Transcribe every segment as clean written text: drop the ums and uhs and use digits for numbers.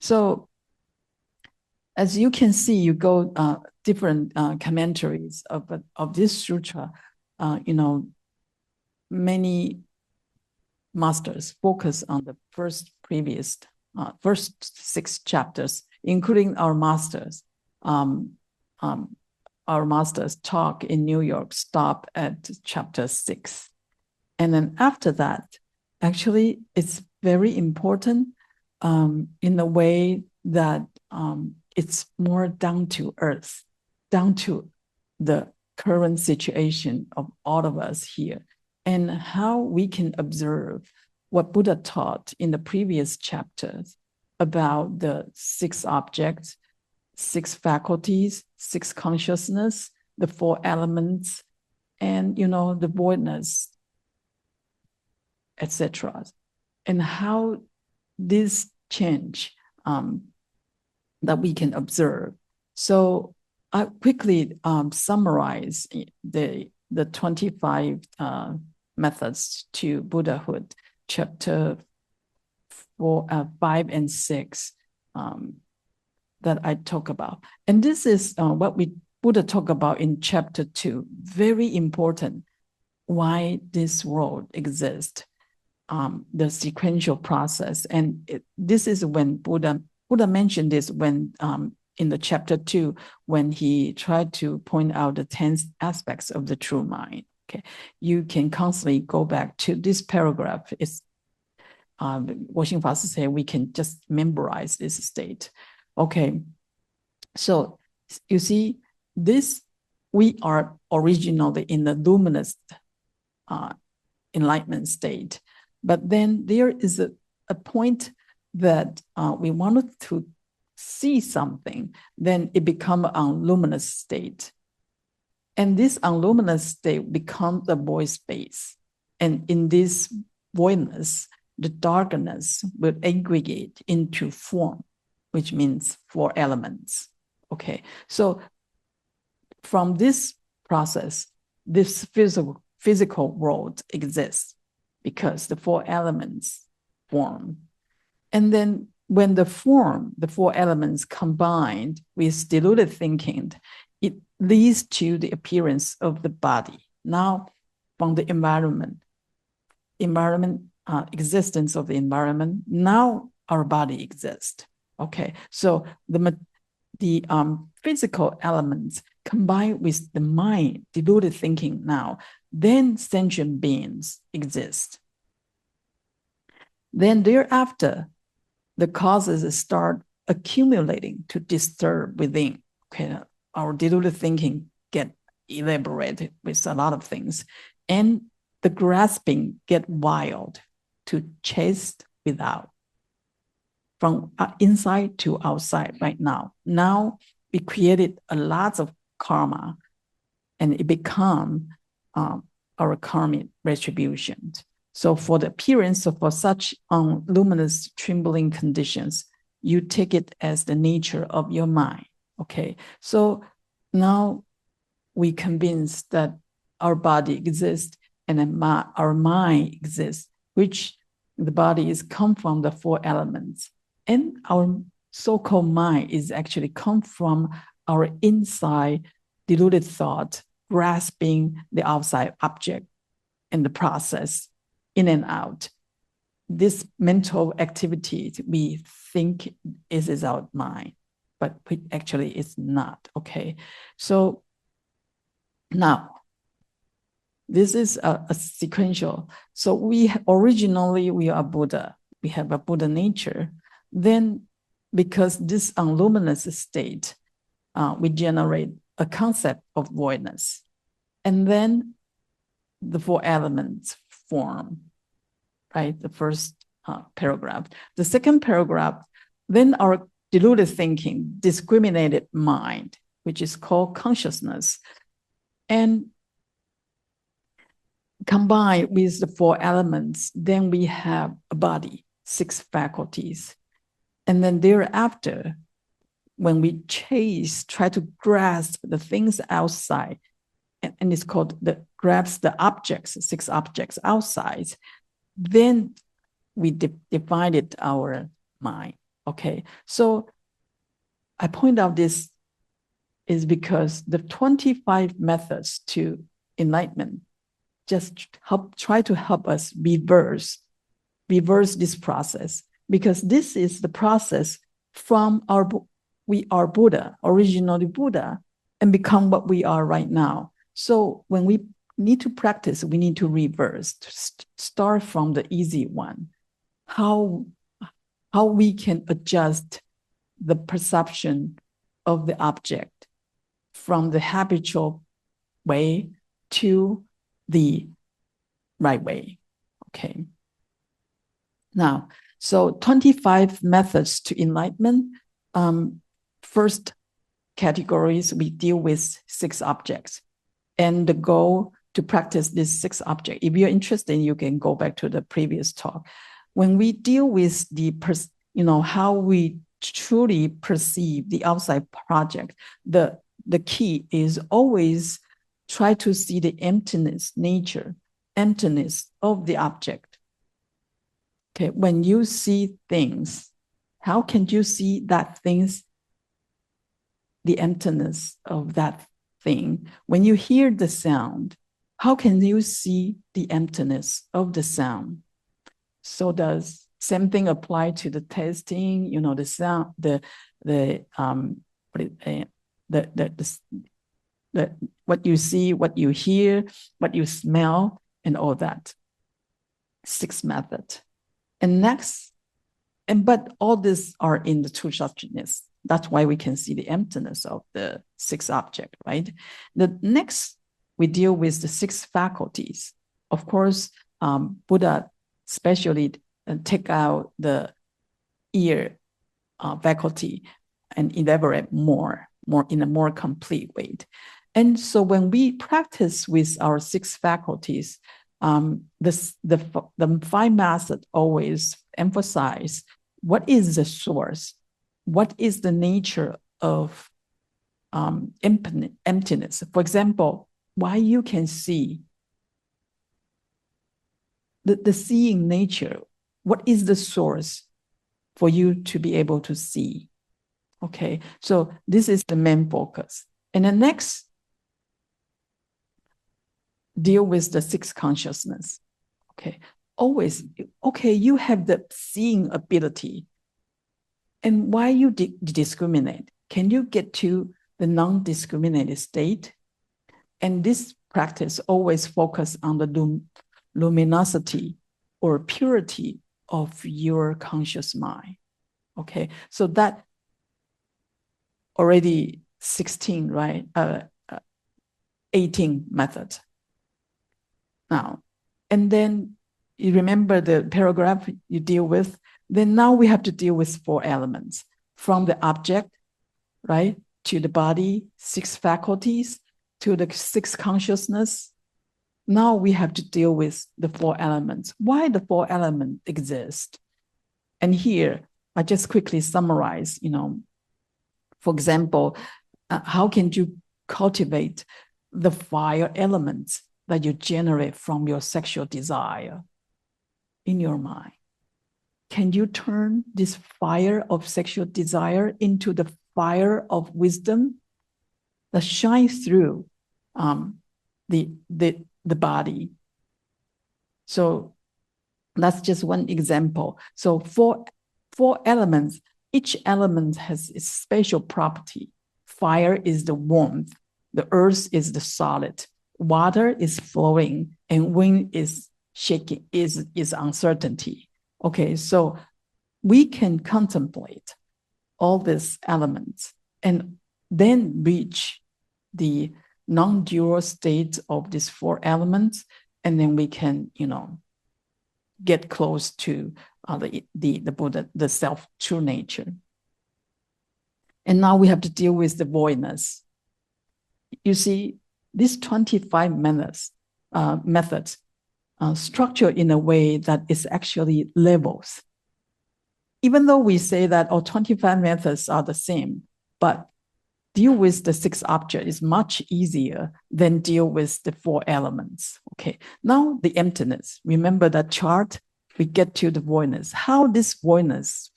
So as you can see, you go different commentaries of this sutra. Many masters focus on the first 6 chapters, including our masters. Our masters talk in New York stop at chapter 6. And then after that, actually, it's very important in the way that it's more down to earth, down to the current situation of all of us here, and how we can observe what Buddha taught in the previous chapters about the 6 objects, 6 faculties, 6 consciousness, the 4 elements, and the voidness, etc. And how this change that we can observe. So I quickly summarize the 25 methods to Buddhahood, chapter 5 and 6 that I talk about. And this is what Buddha talk about in chapter 2. Very important, why this world exists, the sequential process. And this is when Buddha mentioned this when in the chapter 2, when he tried to point out the 10 aspects of the true mind. Okay, you can constantly go back to this paragraph. It's Washington Fashi said we can just memorize this state. Okay, so you see, we are originally in the luminous enlightenment state, but then there is a point that we wanted to see something, then it becomes an unluminous state. And this unluminous state becomes a void space. And in this voidness, the darkness will aggregate into form, which means 4 elements. Okay, so from this process, this physical world exists because the 4 elements form. And then when the 4 elements combined with diluted thinking, it leads to the appearance of the body. Now, from the environment, existence of the environment, now our body exists. Okay, so the physical elements combined with the mind, diluted thinking now, then sentient beings exist. Then thereafter, the causes start accumulating to disturb within. Okay, our diluted thinking get elaborated with a lot of things, and the grasping get wild to chase without, from inside to outside right now. Now we created a lot of karma, and it become our karmic retribution. So for the appearance of such luminous trembling conditions, you take it as the nature of your mind. Okay, so now we convinced that our body exists and our mind exists, which the body is come from the 4 elements. And our so-called mind is actually come from our inside deluded thought, grasping the outside object and the process in and out. This mental activity we think is our mind, but actually it's not. Okay, so now this is a sequential. So we are Buddha. We have a Buddha nature. Then because this unluminous state, we generate a concept of voidness. And then the 4 elements form, right? The first paragraph. The second paragraph, then our deluded thinking, discriminated mind, which is called consciousness, and combined with the 4 elements, then we have a body, 6 faculties. And then thereafter, when we try to grasp the things outside, and it's called grasp the objects, 6 objects outside, then we divided our mind. Okay, so I point out this is because the 25 methods to enlightenment just try to help us reverse this process, because this is the process from we are Buddha, originally Buddha, and become what we are right now. So when we need to practice, we need to reverse, to start from the easy one, how we can adjust the perception of the object from the habitual way to the right way. Okay. Now, so 25 methods to enlightenment. First categories, we deal with 6 objects. And the goal to practice these 6 objects, if you're interested, you can go back to the previous talk. When we deal with how we truly perceive the outside project, the key is always try to see the emptiness of the object. Okay, when you see things, how can you see that things, the emptiness of that thing? When you hear the sound, how can you see the emptiness of the sound? So does same thing apply to the tasting, the sound, what you see, what you hear, what you smell, and all that. 6 methods. And next, but all these are in the true suchness. That's why we can see the emptiness of the 6 objects, right? The next, we deal with the 6 faculties. Of course, Buddha especially take out the ear faculty and elaborate more in a more complete way. And so when we practice with our 6 faculties, the 5 methods always emphasize what is the source, what is the nature of emptiness. For example, why you can see the seeing nature. What is the source for you to be able to see? Okay, so this is the main focus. And the next, deal with the 6 consciousness. Okay, always, okay, you have the seeing ability. And why you discriminate? Can you get to the non-discriminated state? And this practice always focus on the luminosity or purity of your conscious mind. Okay, so that already 16, right? 18 methods. Now, and then you remember the paragraph you deal with, then now we have to deal with 4 elements, from the object, right, to the body, 6 faculties, to the 6 consciousness. Now we have to deal with the 4 elements. Why the 4 elements exist? And here, I just quickly summarize, for example, how can you cultivate the fire elements that you generate from your sexual desire in your mind? Can you turn this fire of sexual desire into the fire of wisdom that shines through the body? So that's just one example. So 4 elements, each element has its special property. Fire is the warmth, the earth is the solid, water is flowing, and wind is shaking, is uncertainty. Okay, so we can contemplate all these elements and then reach the non-dual state of these 4 elements, and then we can, get close to the Buddha, the self true nature. And now we have to deal with the voidness. You see, these 25 methods structured in a way that is actually levels. Even though we say that 25 methods are the same, but deal with the 6 objects is much easier than deal with the 4 elements. Okay, now the emptiness. Remember that chart? We get to the voidness. How this voidness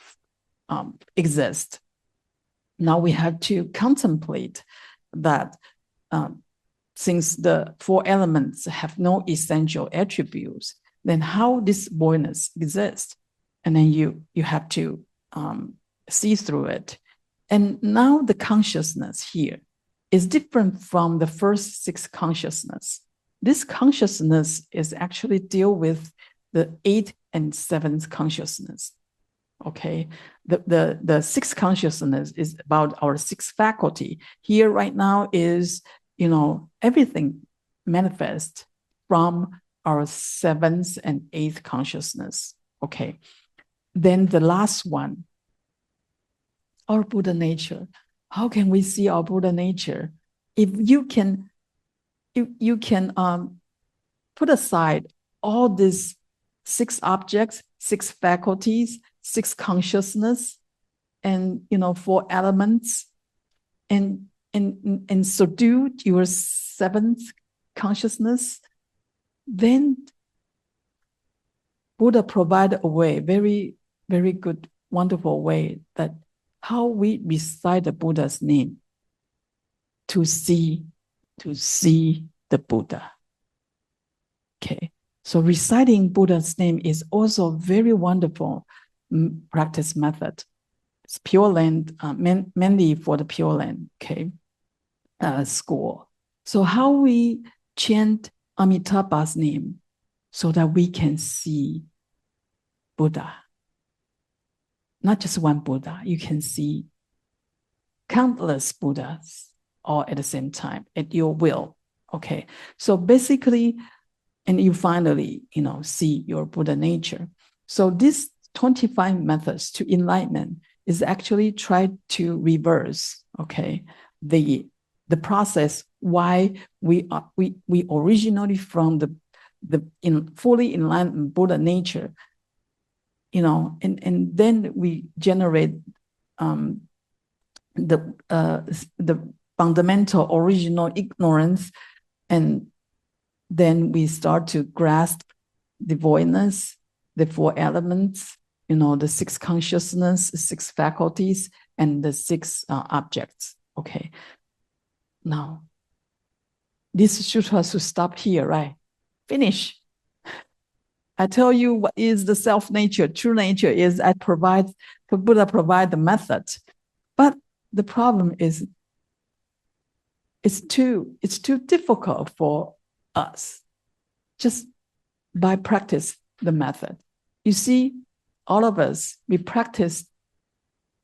exist. Now we have to contemplate that since the four elements have no essential attributes, then how this voidness exists? And then you have to see through it. And now the consciousness here is different from the first six consciousness. This consciousness is actually deal with the eighth and seventh consciousness. Okay, the sixth consciousness is about our sixth faculty. Here right now is, everything manifests from our seventh and eighth consciousness. Okay, then the last one, our Buddha nature. How can we see our Buddha nature? If you can put aside all these six objects, six faculties, six consciousness, and four elements, and subdue your seventh consciousness, then Buddha provided a way, very, very good, wonderful way, that how we recite the Buddha's name to see the Buddha. Okay, so reciting Buddha's name is also a very wonderful practice method. It's Pure Land, mainly for the Pure Land, okay, school. So how we chant Amitabha's name so that we can see Buddha. Not just one Buddha, you can see countless Buddhas all at the same time at your will. Okay, so basically, and you finally, see your Buddha nature. So this 25 methods to enlightenment is actually try to reverse, okay, the process why we originally from the fully enlightened Buddha nature, and then we generate the fundamental original ignorance, and then we start to grasp the voidness, the four elements, the six consciousness, six faculties, and the six objects. Okay. Now, this sutra should stop here, right? Finish. I tell you what is the self-nature. True nature is Buddha provide the method. But the problem is it's too difficult for us just by practice the method. You see, all of us, we practice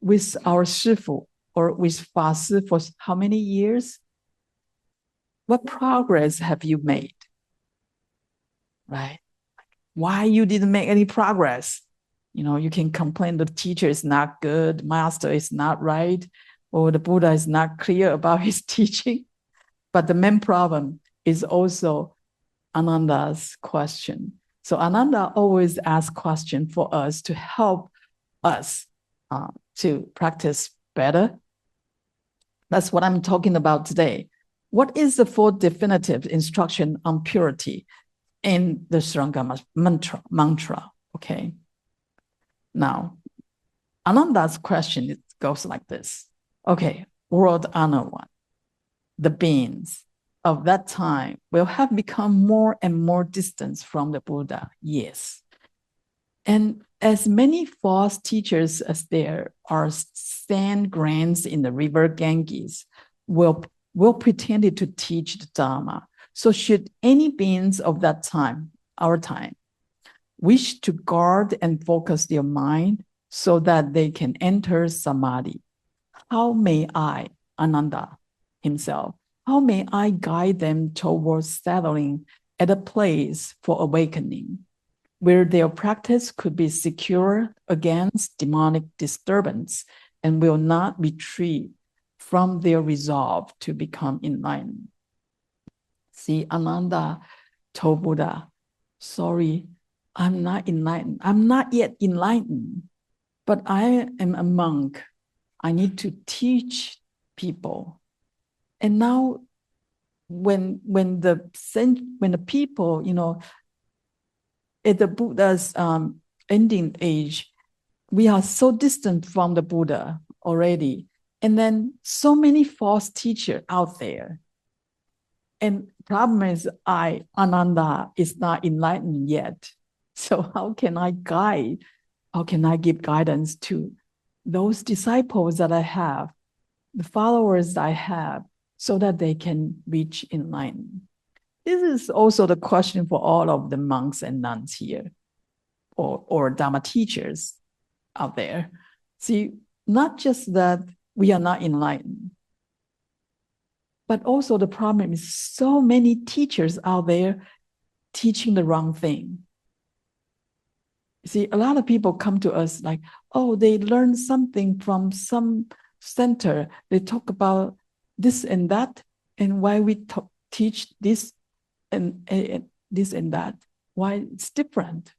with our Shifu or with Fa Si for how many years? What progress have you made? Right? Why you didn't make any progress? You can complain the teacher is not good, master is not right, or the Buddha is not clear about his teaching. But the main problem is also Ananda's question. So Ananda always asks questions for us to help us to practice better. That's what I'm talking about today. What is the four definitive instruction on purity in the Śurangama mantra? Okay. Now, Ananda's question, it goes like this. Okay, world honor one. The beings of that time will have become more and more distant from the Buddha. Yes. And as many false teachers as there are sand grains in the river Ganges will pretend to teach the Dharma. So should any beings of that time, our time, wish to guard and focus their mind so that they can enter samadhi, how may I, Ananda himself, how may I guide them towards settling at a place for awakening, where their practice could be secure against demonic disturbance and will not retreat from their resolve to become enlightened? See, Ananda told Buddha, sorry, I'm not enlightened. I'm not yet enlightened, but I am a monk. I need to teach people. And now when the people, at the Buddha's ending age, we are so distant from the Buddha already. And then so many false teachers out there. And problem is Ananda, is not enlightened yet. So how can I guide? How can I give guidance to those disciples that I have, the followers I have, so that they can reach enlightenment? This is also the question for all of the monks and nuns here, or Dharma teachers out there. See, not just that we are not enlightened, but also the problem is so many teachers out there teaching the wrong thing. See, a lot of people come to us like, oh, they learned something from some center. They talk about this and that, and why we teach this and this and that. Why it's different.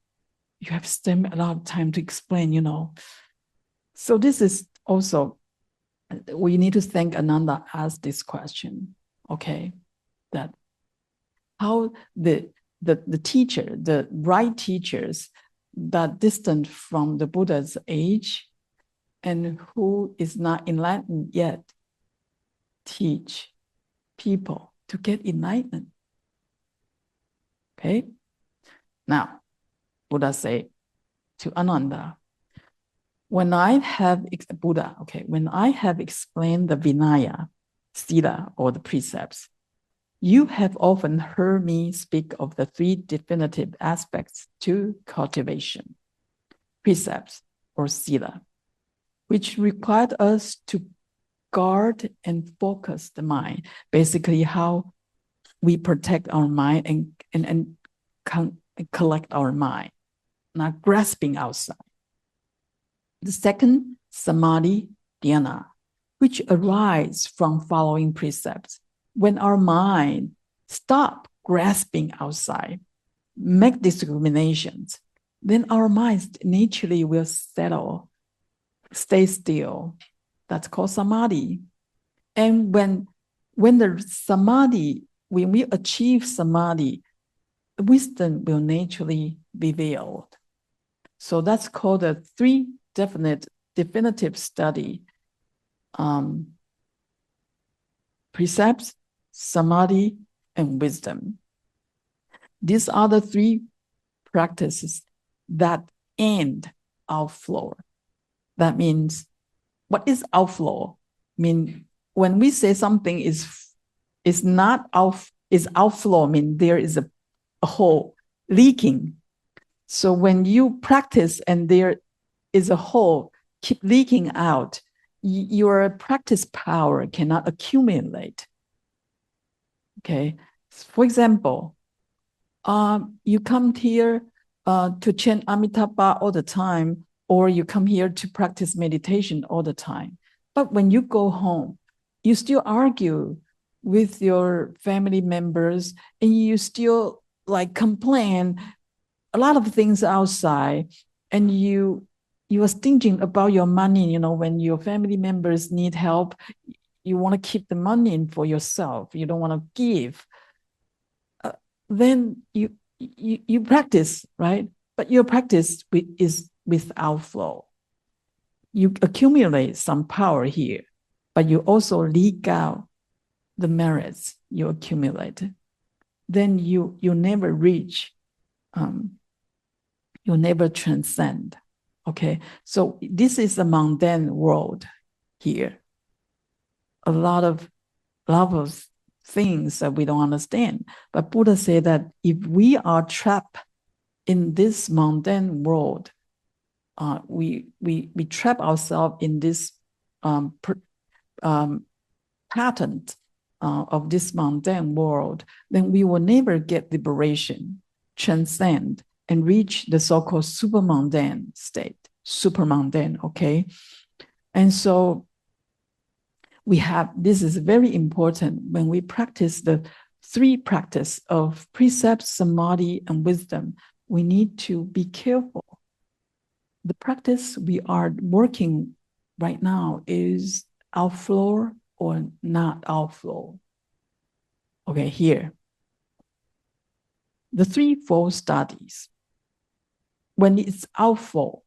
You have spent a lot of time to explain, you know. So this is also, we need to thank Ananda asked this question, okay? That how the teacher, the right teachers that distant from the Buddha's age and who is not enlightened yet teach people to get enlightenment. Okay? Now, Buddha say to Ananda, when I have explained the Vinaya, Sila, or the precepts, you have often heard me speak of the three definitive aspects to cultivation, precepts, or Sila, which required us to guard and focus the mind, basically how we protect our mind and collect our mind, not grasping outside. The second, samadhi, dhyana, which arise from following precepts. When our mind stop grasping outside, make discriminations, then our minds naturally will settle, stay still. That's called samadhi. And when we achieve samadhi, wisdom will naturally be revealed. So that's called a three definitive study. Precepts, samadhi, and wisdom. These are the three practices that end outflow. That means, what is outflow? I mean, when we say something is outflow, I mean there is a hole leaking. So when you practice and there is a hole keep leaking out, your practice power cannot accumulate. Okay, for example, you come here to chant Amitabha all the time, or you come here to practice meditation all the time. But when you go home, you still argue with your family members, and you still like complain a lot of things outside, and you are thinking about your money. You know, when your family members need help, you want to keep the money in for yourself. You don't want to give. Then you practice, right? But your practice is without flow. You accumulate some power here, but you also leak out the merits you accumulated. Then you never reach, you never transcend. Okay, so this is a mundane world here. A lot of things that we don't understand. But Buddha said that if we are trapped in this mundane world, we trap ourselves in this pattern of this mundane world, then we will never get liberation, transcend, and reach the so-called supermundane state. Supermundane, okay? And so this is very important when we practice the three practice of precepts, samadhi, and wisdom. We need to be careful. The practice we are working right now is outflow or not outflow. Okay, here. The threefold studies. When it's outflow,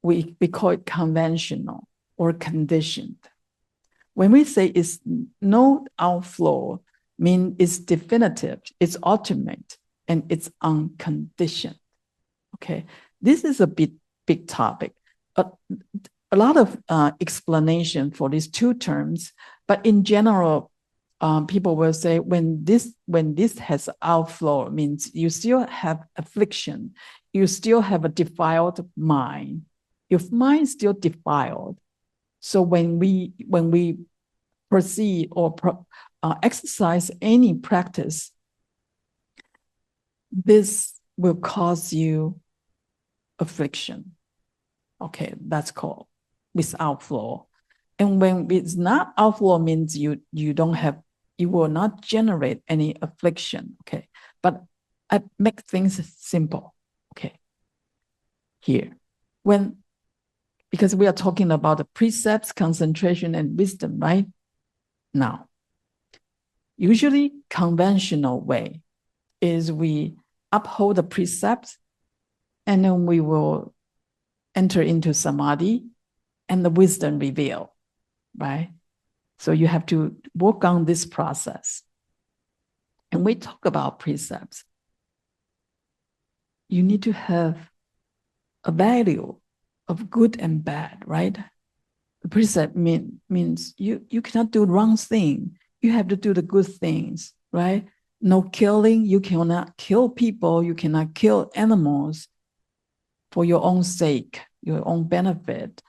we call it conventional or conditioned. When we say it's no outflow, mean it's definitive, it's ultimate, and it's unconditioned. Okay, this is a big topic. A lot of explanation for these two terms, but in general, people will say when this has outflow, means you still have affliction, you still have a defiled mind. Your mind is still defiled. So when we proceed or exercise any practice, this will cause you affliction. Okay, that's called with outflow. And when it's not outflow, means you will not generate any affliction. Okay, but I make things simple. Okay, here because we are talking about the precepts, concentration, and wisdom, right? Now, usually conventional way is we uphold the precepts and then we will enter into samadhi and the wisdom reveal, right? So you have to work on this process. And we talk about precepts. You need to have a value of good and bad, right? The precept means you cannot do wrong thing. You have to do the good things, right? No killing. You cannot kill people. You cannot kill animals for your own sake, your own benefit.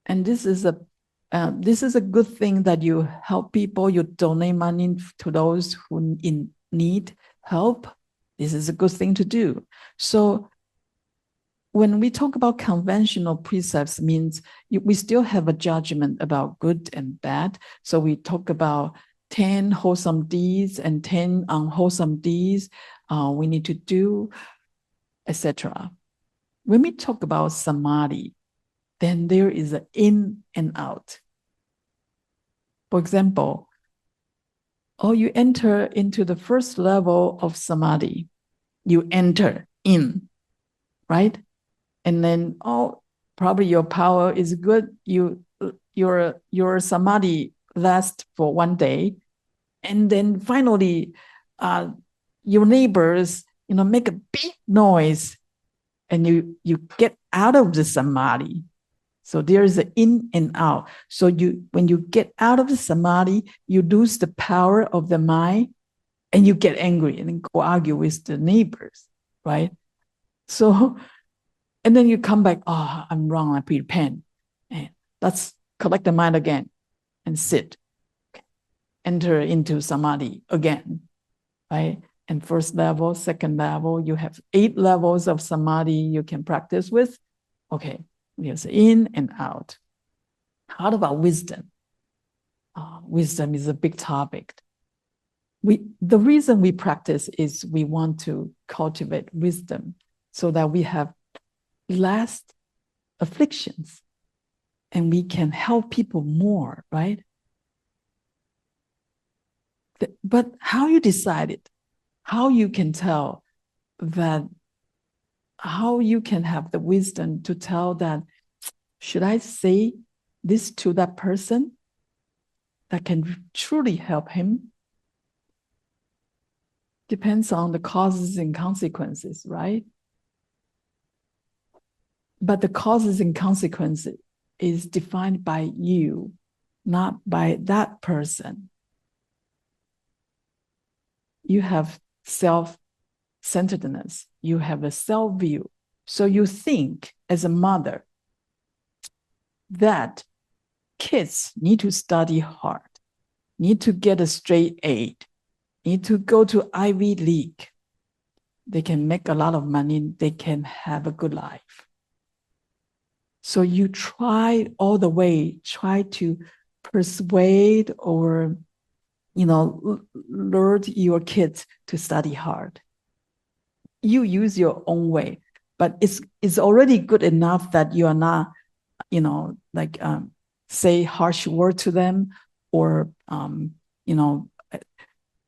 And this is a good thing that you help people. You donate money to those who in need help. This is a good thing to do. So when we talk about conventional precepts, means we still have a judgment about good and bad. So we talk about 10 wholesome deeds and 10 unwholesome deeds we need to do, etc. When we talk about samadhi, then there is an in and out. For example, you enter into the first level of samadhi. You enter in, right? And then, probably your power is good. Your samadhi lasts for one day. And then finally, your neighbors, make a big noise and you get out of the samadhi. So there is an in and out. So when you get out of the samadhi, you lose the power of the mind and you get angry and then go argue with the neighbors, right? So, and then you come back, I'm wrong, I repent. And let's collect the mind again and sit. Okay. Enter into samadhi again, right? And first level, second level, you have 8 levels of samadhi you can practice with. Okay, there's in and out. How about wisdom? Wisdom is a big topic. The reason we practice is we want to cultivate wisdom so that we have less afflictions and we can help people more, right? But how you decide it, how you can tell that, how you can have the wisdom to tell that, should I say this to that person that can truly help him? Depends on the causes and consequences, right? But the causes and consequences is defined by you, not by that person. You have self-centeredness. You have a self-view. So you think as a mother that kids need to study hard, need to get a straight A, need to go to Ivy League. They can make a lot of money. They can have a good life. So you try all the way, try to persuade or, lure your kids to study hard. You use your own way, but it's already good enough that you are not, say harsh word to them or,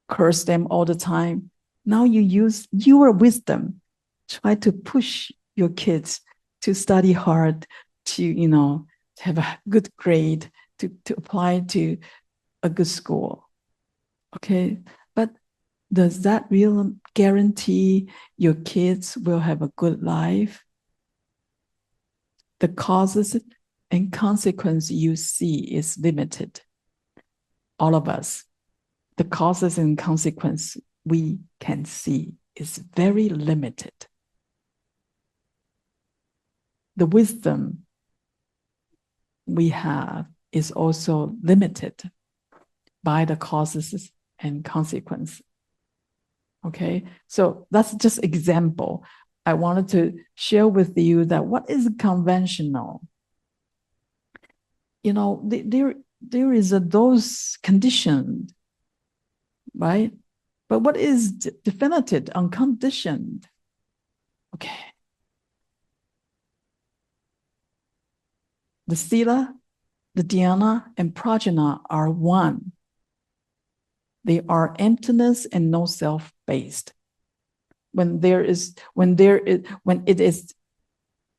curse them all the time. Now you use your wisdom, try to push your kids to study hard, to have a good grade, to apply to a good school. Okay, but does that really guarantee your kids will have a good life? The causes and consequences you see is limited. All of us, the causes and consequences we can see is very limited. The wisdom we have is also limited by the causes and consequences. Okay, so that's just example. I wanted to share with you that what is conventional. There is those conditioned, right? But what is definitive, unconditioned? Okay. The sila, the dhyana, and prajna are one. They are emptiness and no self-based. When it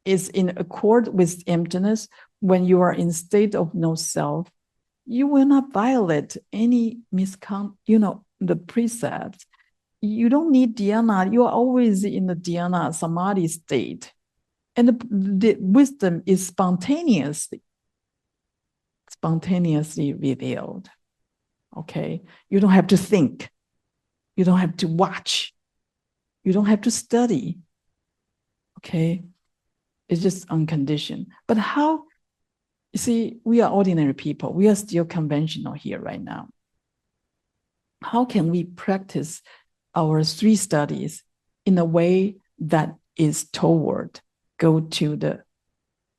is in accord with emptiness, when you are in state of no self, you will not violate any the precepts. You don't need dhyana. You are always in the dhyana samadhi state. And the wisdom is spontaneously revealed. Okay, you don't have to think. You don't have to watch. You don't have to study. Okay, it's just unconditioned. But how, you see, we are ordinary people. We are still conventional here right now. How can we practice our 3 studies in a way that is toward go to the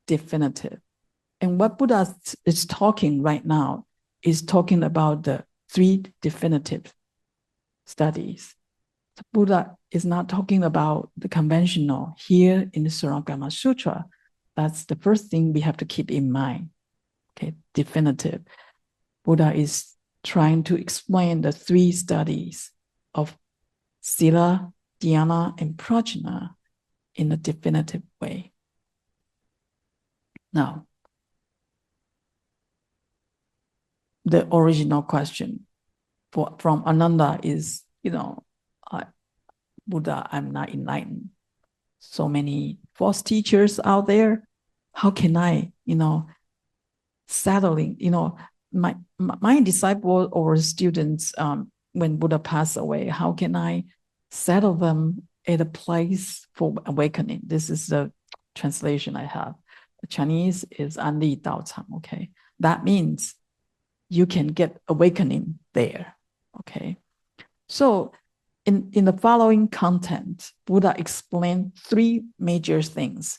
definitive? And what Buddha is talking right now is talking about the 3 definitive studies. The Buddha is not talking about the conventional here in the Śurangama Sutra. That's the first thing we have to keep in mind. Okay, definitive. Buddha is trying to explain the 3 studies of sila, dhyana, and prajna in a definitive way. Now, the original question from Ananda is, Buddha, I'm not enlightened. So many false teachers out there. How can I, settling, my disciples or students, when Buddha passed away, how can I settle them at a place for awakening? This is the translation I have. The Chinese is Anli Dao Chang, okay? That means you can get awakening there, okay? So in the following content, Buddha explained 3 major things.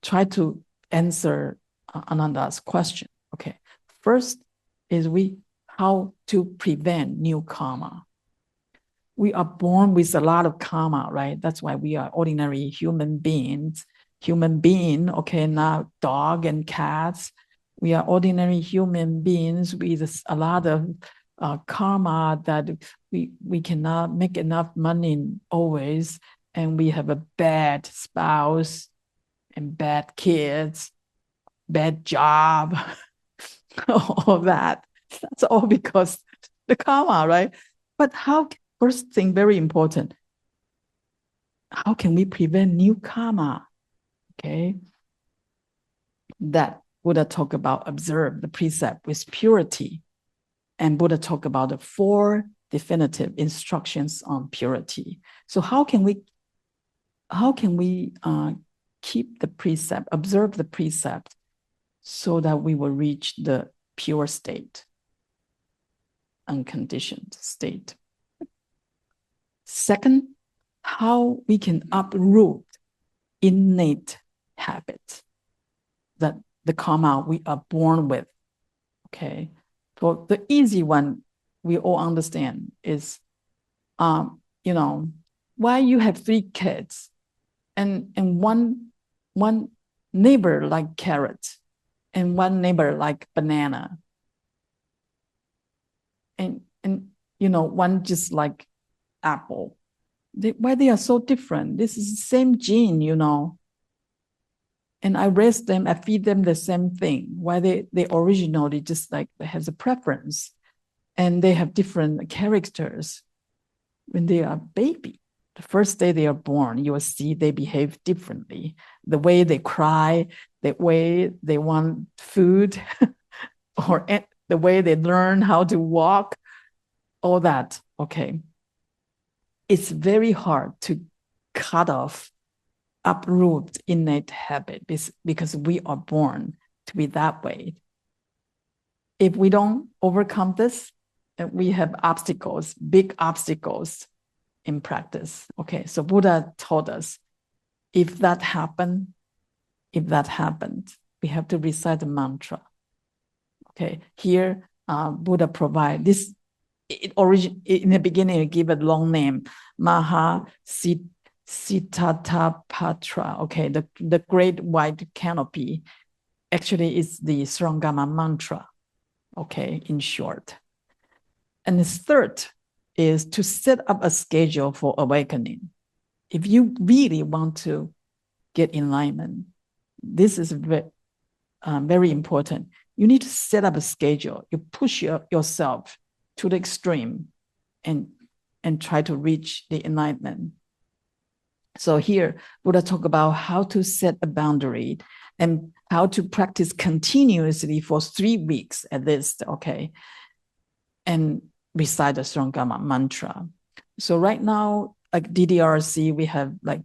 Try to answer Ananda's question, okay? First is how to prevent new karma. We are born with a lot of karma, right? That's why we are ordinary human beings. Okay, not dog and cats. We are ordinary human beings with a lot of karma that we cannot make enough money always, and we have a bad spouse and bad kids, bad job, all that. That's all because the karma, right? But first thing, very important, how can we prevent new karma? Okay, that Buddha talk about observe the precept with purity, and Buddha talk about the 4 definitive instructions on purity. So how can we keep the precept, observe the precept, so that we will reach the pure state, unconditioned state? Second, how we can uproot innate habits, that the karma we are born with. Okay, for the easy one, we all understand is, why you have 3 kids, and one neighbor like carrot, and one neighbor like banana, and one just like apple. Why they are so different? This is the same gene, And I raise them, I feed them the same thing. Why they originally just like has a preference, and they have different characters when they are baby. The first day they are born, you will see they behave differently. The way they cry, the way they want food, or the way they learn how to walk, all that, okay. It's very hard to cut off, uproot innate habit because we are born to be that way. If we don't overcome this, we have obstacles, big obstacles in practice. Okay, so Buddha told us, if that happened, we have to recite the mantra. Okay, here Buddha provide this. In the beginning, it give a long name, Maha Siddhatapatra. Okay, the great white canopy actually is the Śurangama mantra. Okay, in short. And the third is to set up a schedule for awakening. If you really want to get enlightenment, this is very important. You need to set up a schedule. You push yourself to the extreme and try to reach the enlightenment. So here, Buddha talk about how to set a boundary and how to practice continuously for 3 weeks at least, okay, and recite the Śurangama mantra. So right now, like DDRC, we have like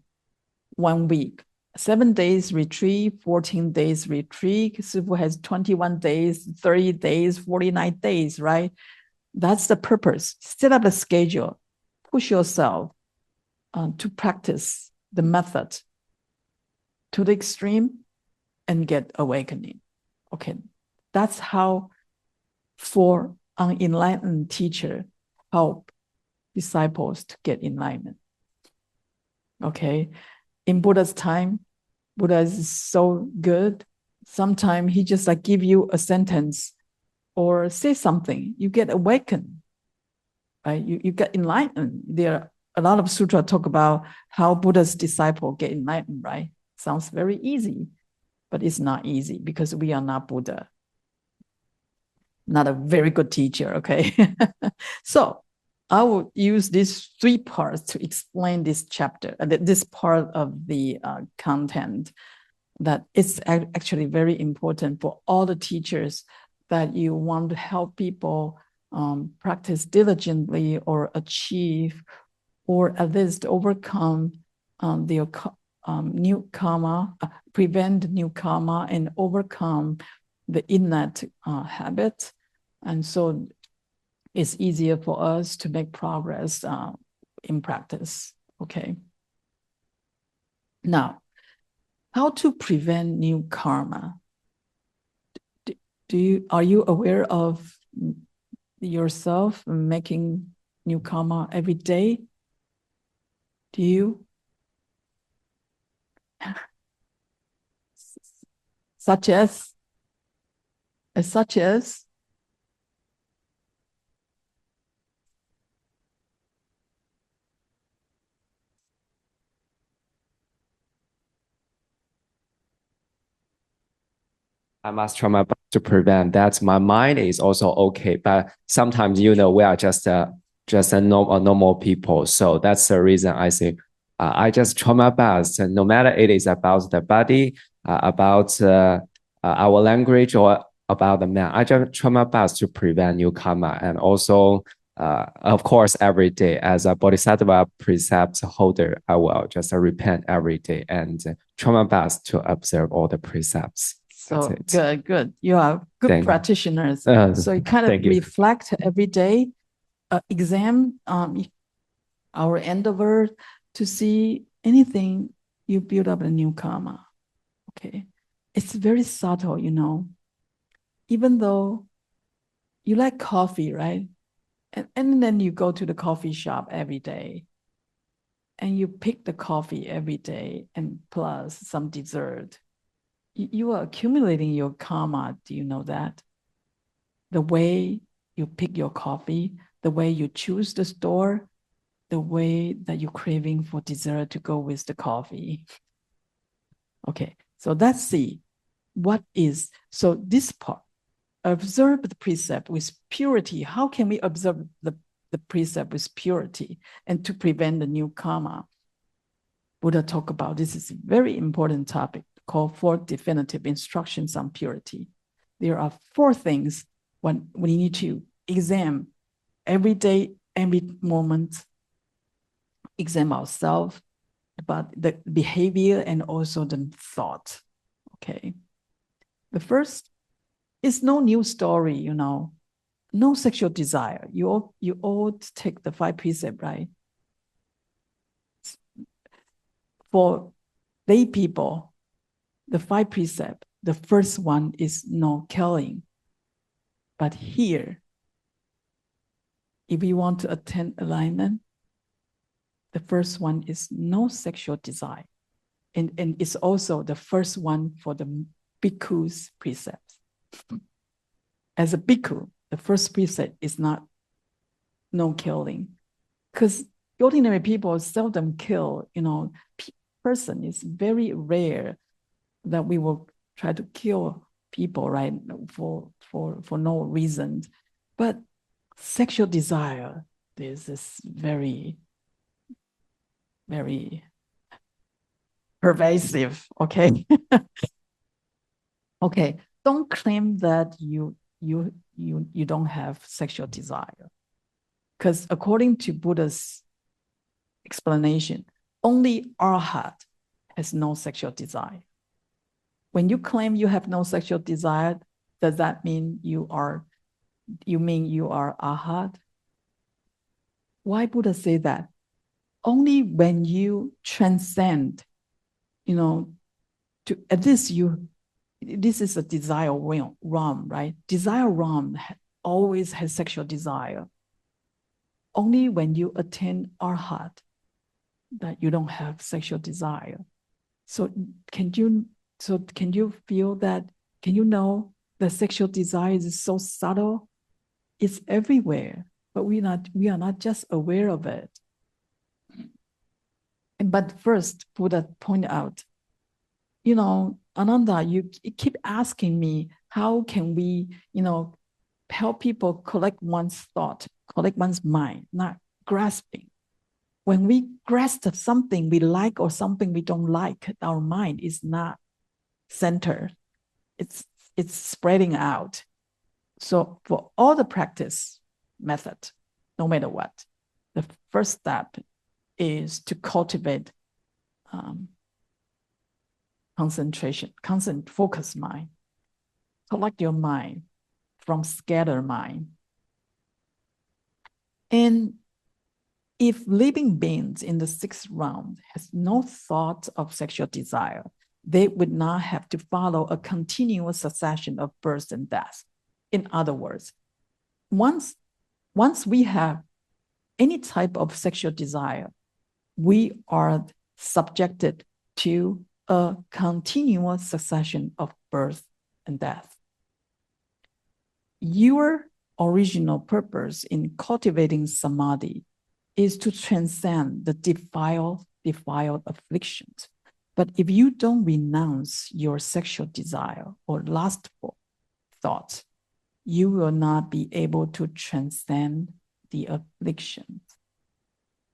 1 week, 7 days retreat, 14 days retreat. Sifu has 21 days, 30 days, 49 days, right? That's the purpose. Set up a schedule, push yourself to practice the method to the extreme and get awakening. Okay, that's how for an enlightened teacher help disciples to get enlightenment. Okay, in Buddha's time, Buddha is so good. Sometimes he just like give you a sentence or say something, you get awakened, right? You get enlightened. There are a lot of sutra talk about how Buddha's disciple get enlightened, right? Sounds very easy, but it's not easy because we are not Buddha. Not a very good teacher, okay? So I will use these 3 parts to explain this chapter, this part of the content, that it's actually very important for all the teachers that you want to help people practice diligently or achieve or at least overcome their new karma, prevent new karma and overcome the innate habit. And so it's easier for us to make progress in practice, okay? Now, how to prevent new karma? Are you aware of yourself making new karma every day? Do you? Such as? I must try my best to prevent that. My mind is also okay, but sometimes, we are just a normal people. So that's the reason I say I just try my best, no matter it is about the body, about our language, or about the man. I just try my best to prevent new karma, and also, of course, every day as a bodhisattva precept holder, I will just repent every day and try my best to observe all the precepts. So good. You are good practitioners. So you kind of reflect every day, examine our endeavor to see anything you build up a new karma. Okay, it's very subtle, Even though you like coffee, right? And then you go to the coffee shop every day, and you pick the coffee every day, and plus some dessert. You are accumulating your karma. Do you know that? The way you pick your coffee, the way you choose the store, the way that you're craving for dessert to go with the coffee. Okay, So let's see what is, so this part, observe the precept with purity. How can we observe the precept with purity and to prevent the new karma? Buddha talk about, this is a very important topic called 4 definitive instructions on purity. There are 4 things when we need to examine every day, every moment, examine ourselves, about the behavior and also the thought. Okay. The first is no new story, you know, no sexual desire. You all take the 5 precepts, right? For lay people, the 5 precepts, the first one is no killing. But here, if you want to attain alignment, the first one is no sexual desire. And it's also the first one for the bhikkhu's precepts. As a bhikkhu, the first precept is not no killing. Because ordinary people seldom kill, you know, person is very rare that we will try to kill people, right, for no reason. But sexual desire is this very, very pervasive, okay? Okay, don't claim that you don't have sexual desire. Because according to Buddha's explanation, only Arhat has no sexual desire. When you claim you have no sexual desire, does that mean you are Arhat? Why Buddha say that? Only when you transcend, you know, to at least this is a desire realm, right? Desire realm always has sexual desire. Only when you attain Arhat that you don't have sexual desire. So can you feel that? Can you know that sexual desire is so subtle? It's everywhere, but we are not just aware of it. But first, Buddha pointed out, you know, Ananda, you keep asking me, how can we, you know, help people collect one's thought, collect one's mind, not grasping. When we grasp something we like or something we don't like, our mind is not centered. It's spreading out. So for all the practice method, no matter what, the first step is to cultivate concentration, focus mind. Collect your mind from scattered mind. And if living beings in the 6th round has no thought of sexual desire, they would not have to follow a continuous succession of birth and death. In other words, once we have any type of sexual desire, we are subjected to a continuous succession of birth and death. Your original purpose in cultivating samadhi is to transcend the defiled afflictions. But if you don't renounce your sexual desire or lustful thoughts, you will not be able to transcend the afflictions.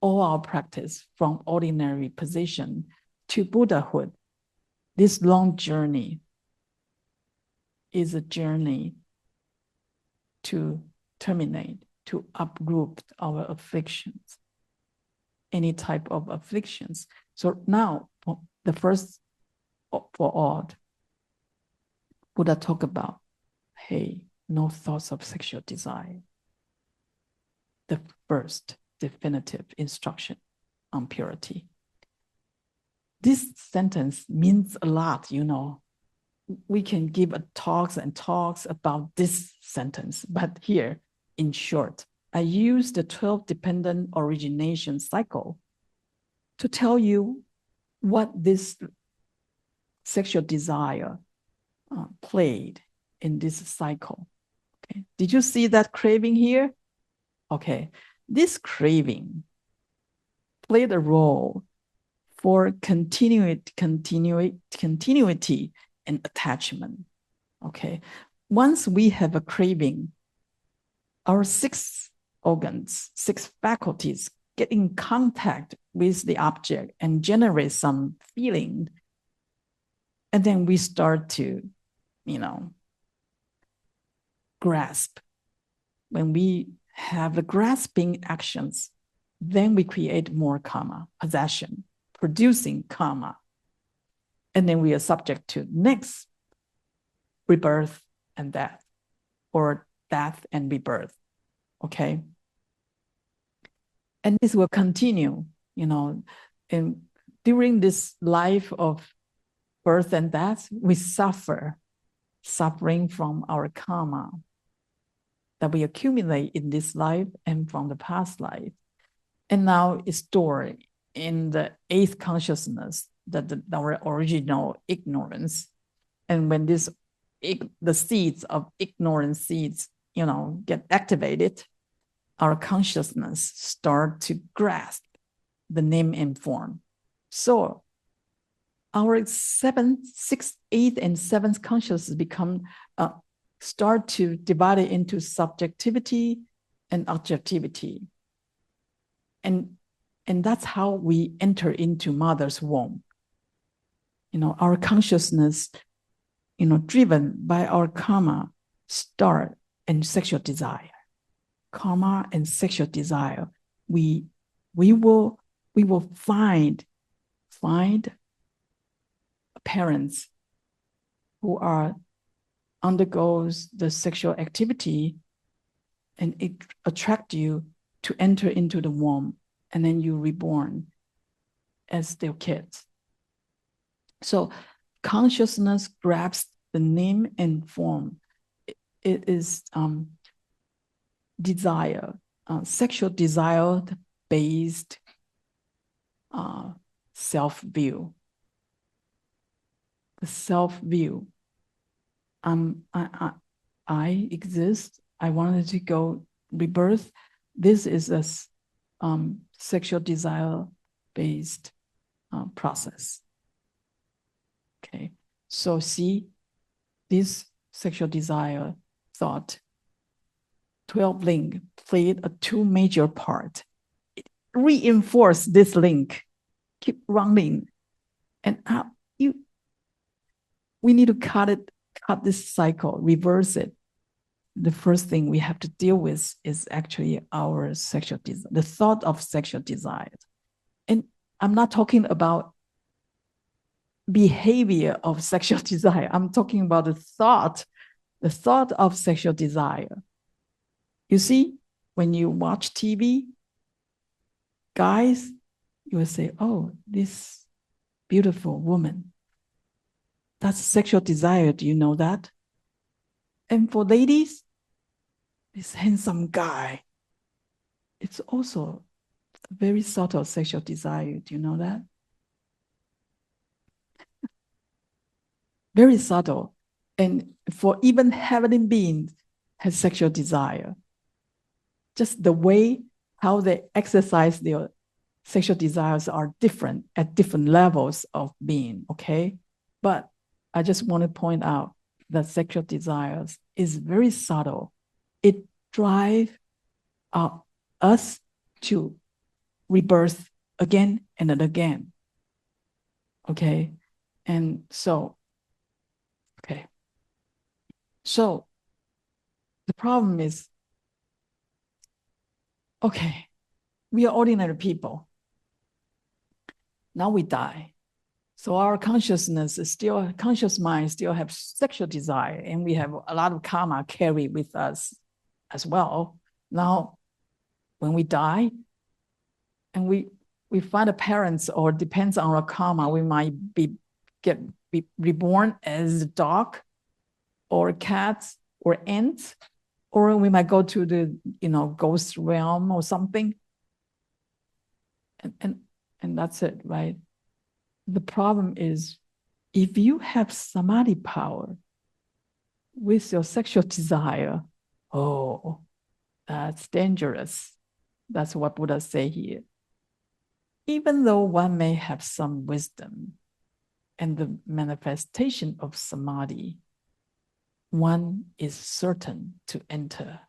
All our practice from ordinary position to Buddhahood, this long journey is a journey to terminate, to uproot our afflictions, any type of afflictions. So now, the first for all, Buddha talk about, hey, no thoughts of sexual desire. The first definitive instruction on purity. This sentence means a lot, you know. We can give talks and talks about this sentence, but here, in short, I use the 12 dependent origination cycle to tell you what this sexual desire played in this cycle. Okay. Did you see that craving here? Okay, this craving played a role for continuity and attachment. Okay. Once we have a craving, our 6 organs, 6 faculties get in contact with the object and generate some feeling. And then we start to, grasp. When we have the grasping actions, then we create more karma, possession, producing karma. And then we are subject to next rebirth and death, or death and rebirth. Okay. And this will continue, and during this life of birth and death, we suffering from our karma that we accumulate in this life and from the past life. And now it's stored in the 8th consciousness, our original ignorance. And when the seeds of ignorance seeds, get activated, our consciousness start to grasp the name and form. So our 7th, 6th, 8th, and 7th consciousness start to divide it into subjectivity and objectivity. And that's how we enter into mother's womb. Our consciousness, driven by our karma, start in sexual desire. Karma and sexual desire. We will find parents who undergoes the sexual activity, and it attract you to enter into the womb, and then you reborn as their kids. So consciousness grabs the name and form. It is desire, sexual desire-based self-view. The self-view. I exist. I wanted to go rebirth. This is a sexual desire-based process. Okay, so see, this sexual desire thought, 12 link played a 2 major part. It reinforced this link, keep running, and we need to cut this cycle, reverse it. The first thing we have to deal with is actually our sexual desire, the thought of sexual desire. And I'm not talking about behavior of sexual desire. I'm talking about the thought of sexual desire. You see, when you watch TV, guys, you will say, oh, this beautiful woman, that's sexual desire. Do you know that? And for ladies, this handsome guy, it's also a very subtle sexual desire. Do you know that? Very subtle. And for even heavenly beings has sexual desire. Just the way how they exercise their sexual desires are different at different levels of being, okay? But I just want to point out that sexual desires is very subtle. It drives us to rebirth again and again, okay? And so, okay. So the problem is, okay, we are ordinary people. Now we die. So our conscious mind still have sexual desire, and we have a lot of karma carry with us as well. Now, when we die, and we find a parents, or depends on our karma, we might be reborn as a dog, or cats, or ants, or we might go to the ghost realm or something, and that's it, right? The problem is, if you have samadhi power with your sexual desire, oh, that's dangerous. That's what Buddha say here. even though one may have some wisdom and the manifestation of samadhi, one is certain to enter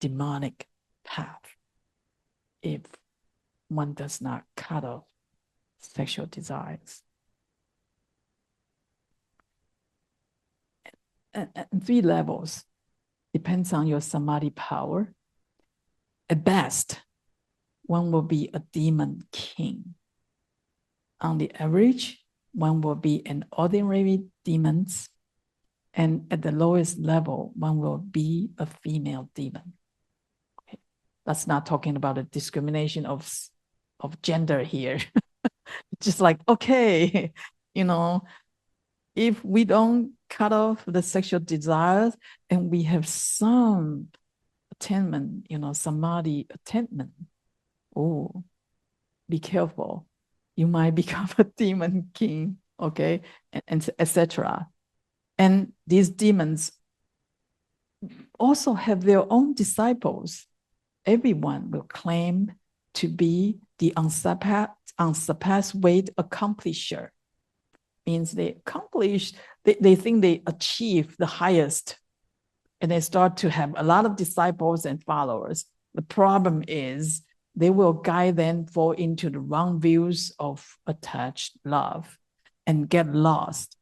demonic path if one does not cut off sexual desires. And 3 levels depends on your samadhi power. At best, one will be a demon king. On the average, one will be an ordinary demon. And at the lowest level, one will be a female demon. Okay. That's not talking about the discrimination of gender here. Just like, okay, if we don't cut off the sexual desires and we have some attainment, samadhi attainment, oh, be careful. You might become a demon king, okay, and etc. And these demons also have their own disciples. Everyone will claim to be the unsurpassed weight accomplisher. Means they think they achieve the highest, and they start to have a lot of disciples and followers. The problem is they will guide them fall into the wrong views of attached love and get lost.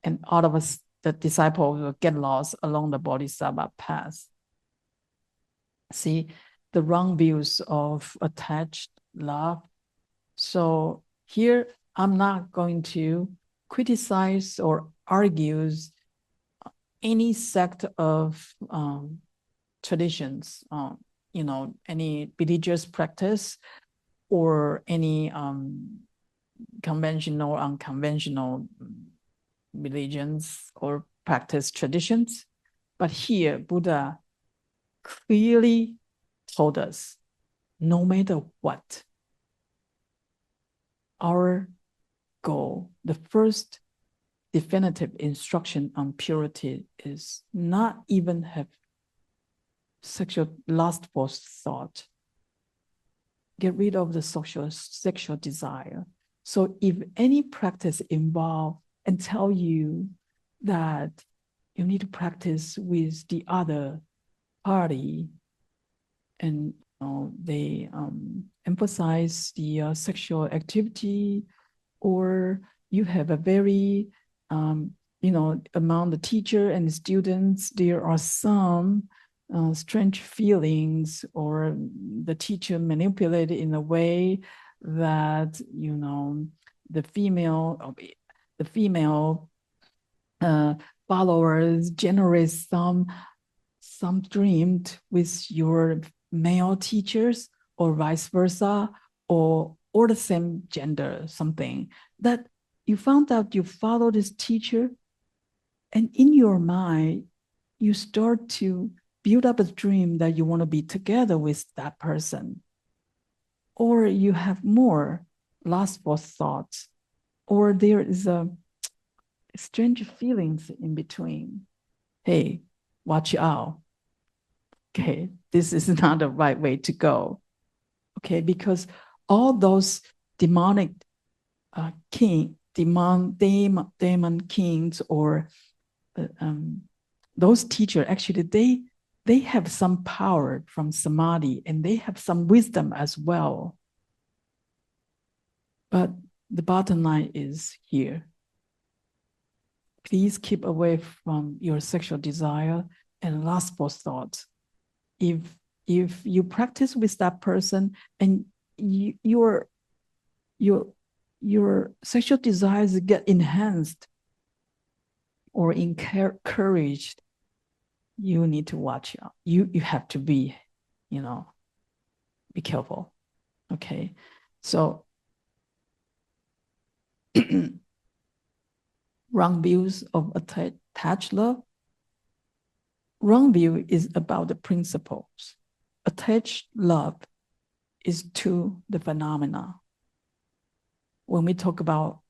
And all of us, the disciples, will get lost along the bodhisattva path. See, the wrong views of attached love. So here, I'm not going to criticize or argue any sect of traditions, any religious practice or any conventional or unconventional religions or practice traditions. But here, Buddha clearly told us, no matter what, our goal, the first definitive instruction on purity is not even have sexual lustful thought. Get rid of the sexual desire. So if any practice involve and tell you that you need to practice with the other party, and they emphasize the sexual activity, or you have a very, among the teacher and the students, there are some strange feelings, or the teacher manipulated in a way that, the female followers generate some dream with your male teachers, or vice versa, or the same gender, something that you found out you follow this teacher, and in your mind, you start to build up a dream that you want to be together with that person, or you have more lustful thoughts, or there is a strange feelings in between. Hey, watch out. Okay, this is not the right way to go. Okay, because all those demonic demon kings, or those teachers, actually they have some power from samadhi, and they have some wisdom as well. But the bottom line is here. Please keep away from your sexual desire and lustful thoughts. If you practice with that person and your sexual desires get enhanced or encouraged, you need to watch out. You have to be, be careful. Okay, so wrong views of attached love. Wrong view is about the principles. Attached love is to the phenomena. When we talk about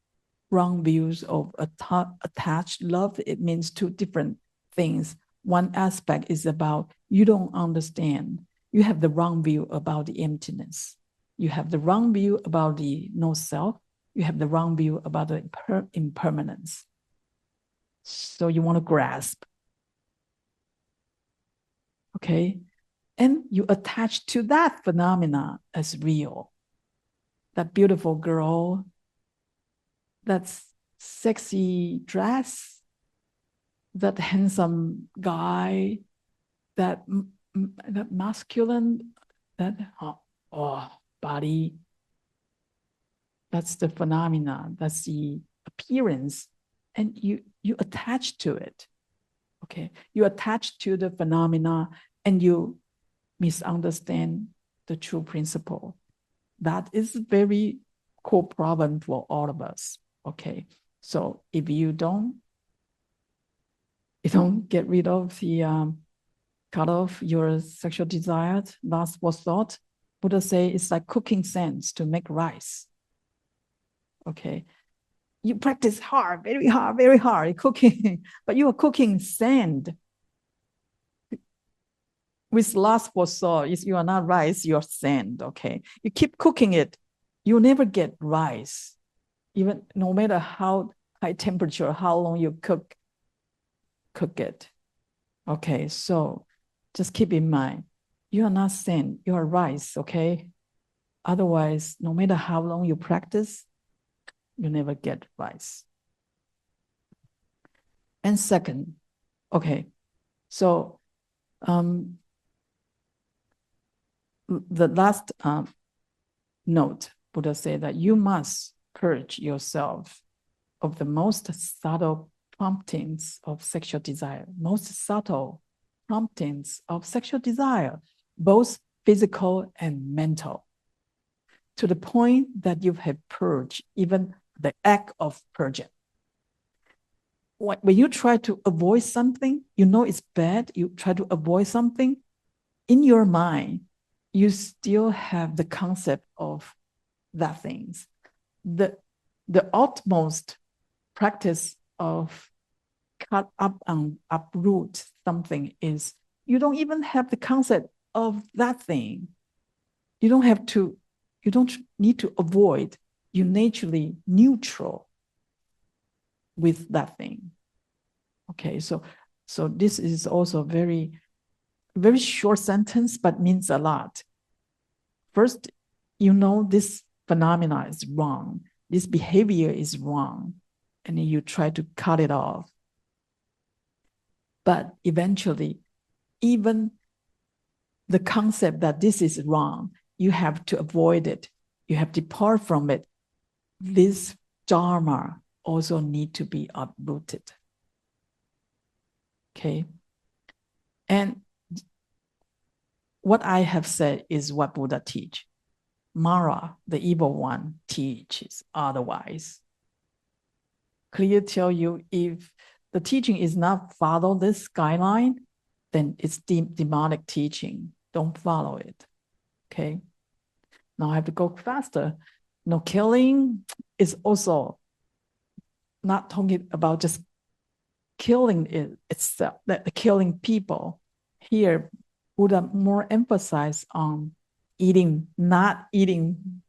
wrong views of attached love, it means 2 different things. One aspect is about you don't understand. You have the wrong view about the emptiness. You have the wrong view about the no self. You have the wrong view about the impermanence. So you want to grasp. Okay. And you attach to that phenomena as real. That beautiful girl, that sexy dress, that handsome guy, that masculine, that body, that's the phenomena, that's the appearance, and you attach to it. Okay, you attach to the phenomena and you misunderstand the true principle. That is a very core problem for all of us. Okay, so if you don't get rid of the cut off your sexual desires, lust was thought, Buddha say it's like cooking sands to make rice. Okay, you practice hard, very hard cooking, but you are cooking sand. With lust for soul, you are not rice, you're sand. Okay, you keep cooking it, you never get rice, even no matter how high temperature, how long you cook it. Okay, so just keep in mind, you are not sand, you are rice. Okay, otherwise, no matter how long you practice, you never get rice. And second, okay, so the last note, Buddha said that you must purge yourself of the most subtle promptings of sexual desire, both physical and mental, to the point that you have purged even the act of purging. When you try to avoid something, you know it's bad, you try to avoid something, in your mind, you still have the concept of that things. The utmost practice of cut up and uproot something is you don't even have the concept of that thing. You don't need to avoid. You're naturally neutral with that thing. Okay, so this is also very short sentence, but means a lot. First, you know this phenomena is wrong, this behavior is wrong, and then you try to cut it off. But eventually, even the concept that this is wrong, you have to avoid it, you have to depart from it. This dharma also need to be uprooted. Okay, and what I have said is what Buddha teach. Mara, the evil one, teaches otherwise. Clear tell you, if the teaching is not follow this guideline, then it's demonic teaching. Don't follow it. Okay. Now I have to go faster. No, killing is also not talking about just killing itself, that killing people. Here, Buddha more emphasize on eating, not eating.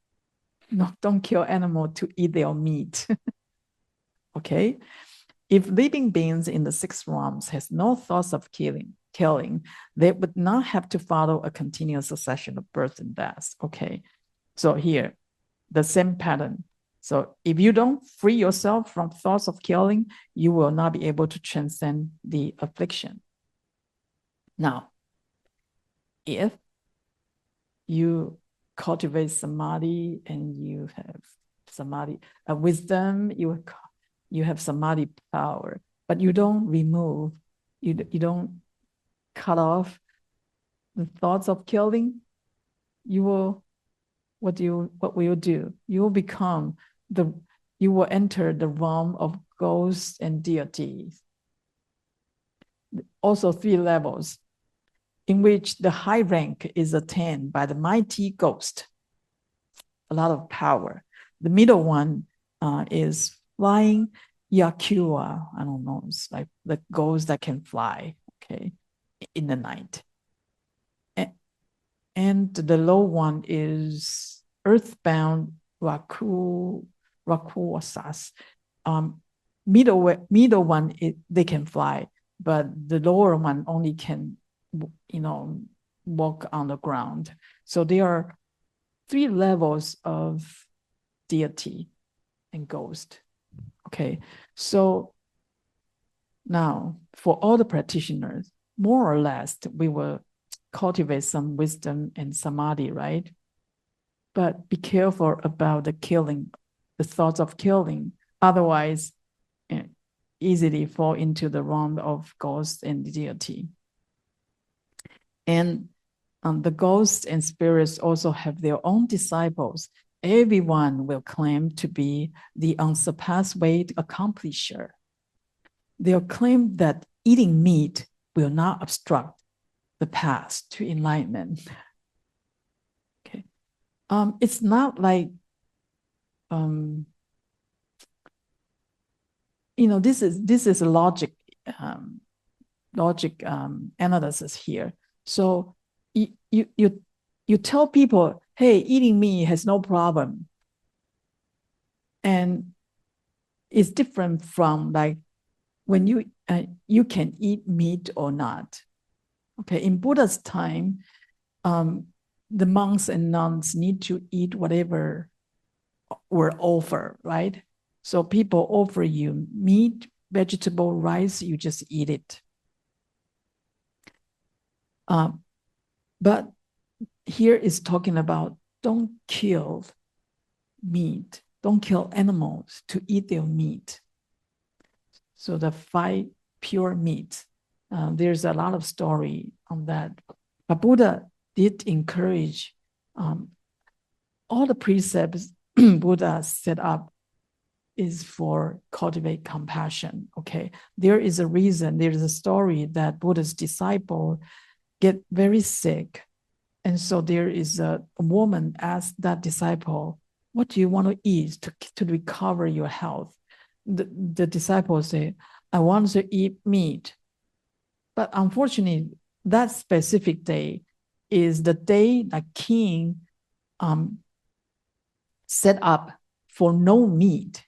No, don't kill animal to eat their meat. Okay. If living beings in the six realms has no thoughts of killing, they would not have to follow a continuous succession of birth and death. Okay. So here, the same pattern. So if you don't free yourself from thoughts of killing, you will not be able to transcend the affliction. Now, if you cultivate samadhi and you have samadhi, wisdom, you have samadhi power, but you don't remove, you don't cut off the thoughts of killing, you will, what will you do? You will enter the realm of ghosts and deities. Also 3 levels, in which the high rank is attained by the mighty ghost, a lot of power. The middle one is flying yakua. I don't know, it's like the ghost that can fly, okay, in the night. And the low one is earthbound Rakshasas. Middle one, they can fly, but the lower one only can, walk on the ground. So there are 3 levels of deity and ghost. Okay, so now for all the practitioners, more or less, we will cultivate some wisdom and samadhi, right? But be careful about the killing, the thoughts of killing. Otherwise, easily fall into the realm of ghosts and deity. And the ghosts and spirits also have their own disciples. Everyone will claim to be the unsurpassed way accomplisher. They'll claim that eating meat will not obstruct the path to enlightenment. Okay, it's not like this is a logic analysis here. So you tell people, hey, eating meat has no problem, and it's different from like when you can eat meat or not. Okay, in Buddha's time, the monks and nuns need to eat whatever were offered, right? So people offer you meat, vegetable, rice, you just eat it. But here is talking about don't kill meat, don't kill animals to eat their meat. So the 5 pure meat, there's a lot of story on that. But Buddha did encourage all the precepts Buddha set up is for cultivate compassion. Okay, there is a reason, there is a story that Buddha's disciple get very sick. And so there is a woman asked that disciple, what do you want to eat to recover your health? The disciple say, I want to eat meat. But unfortunately, that specific day is the day that king set up for no meat.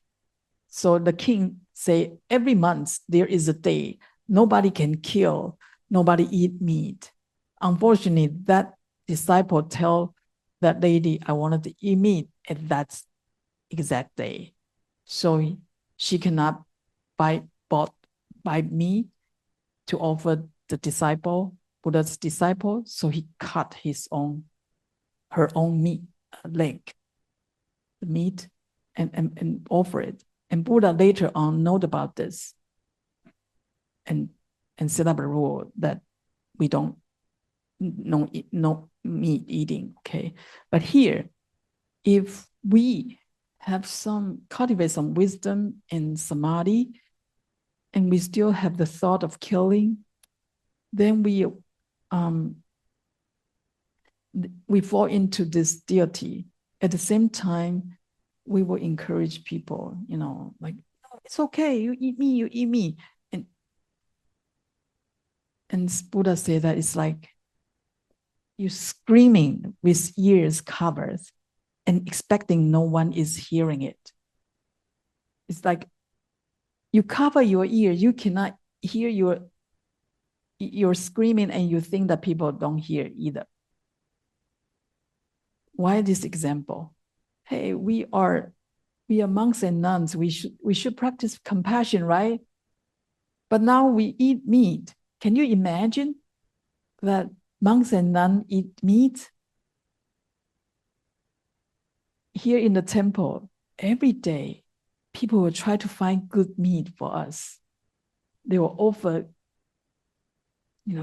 So the king say, every month there is a day, nobody can kill, nobody eat meat. Unfortunately, that disciple tell that lady, I wanted to eat meat at that exact day. So she cannot buy meat to offer the disciple, Buddha's disciple. So he cut her own meat leg, the meat, and offer it. And Buddha later on note about this and set up a rule that we don't no meat eating. Okay, but here, if we have cultivate some wisdom and samadhi, and we still have the thought of killing, then we fall into this deity. At the same time, we will encourage people, like, oh, it's okay, you eat me. And Buddha said that it's like you screaming with ears covered and expecting no one is hearing it. It's like you cover your ear, you cannot hear your screaming, and you think that people don't hear either. Why this example? Hey, we are monks and nuns. We should practice compassion, right? But now we eat meat. Can you imagine that monks and nuns eat meat? Here in the temple, every day, people will try to find good meat for us. They will offer,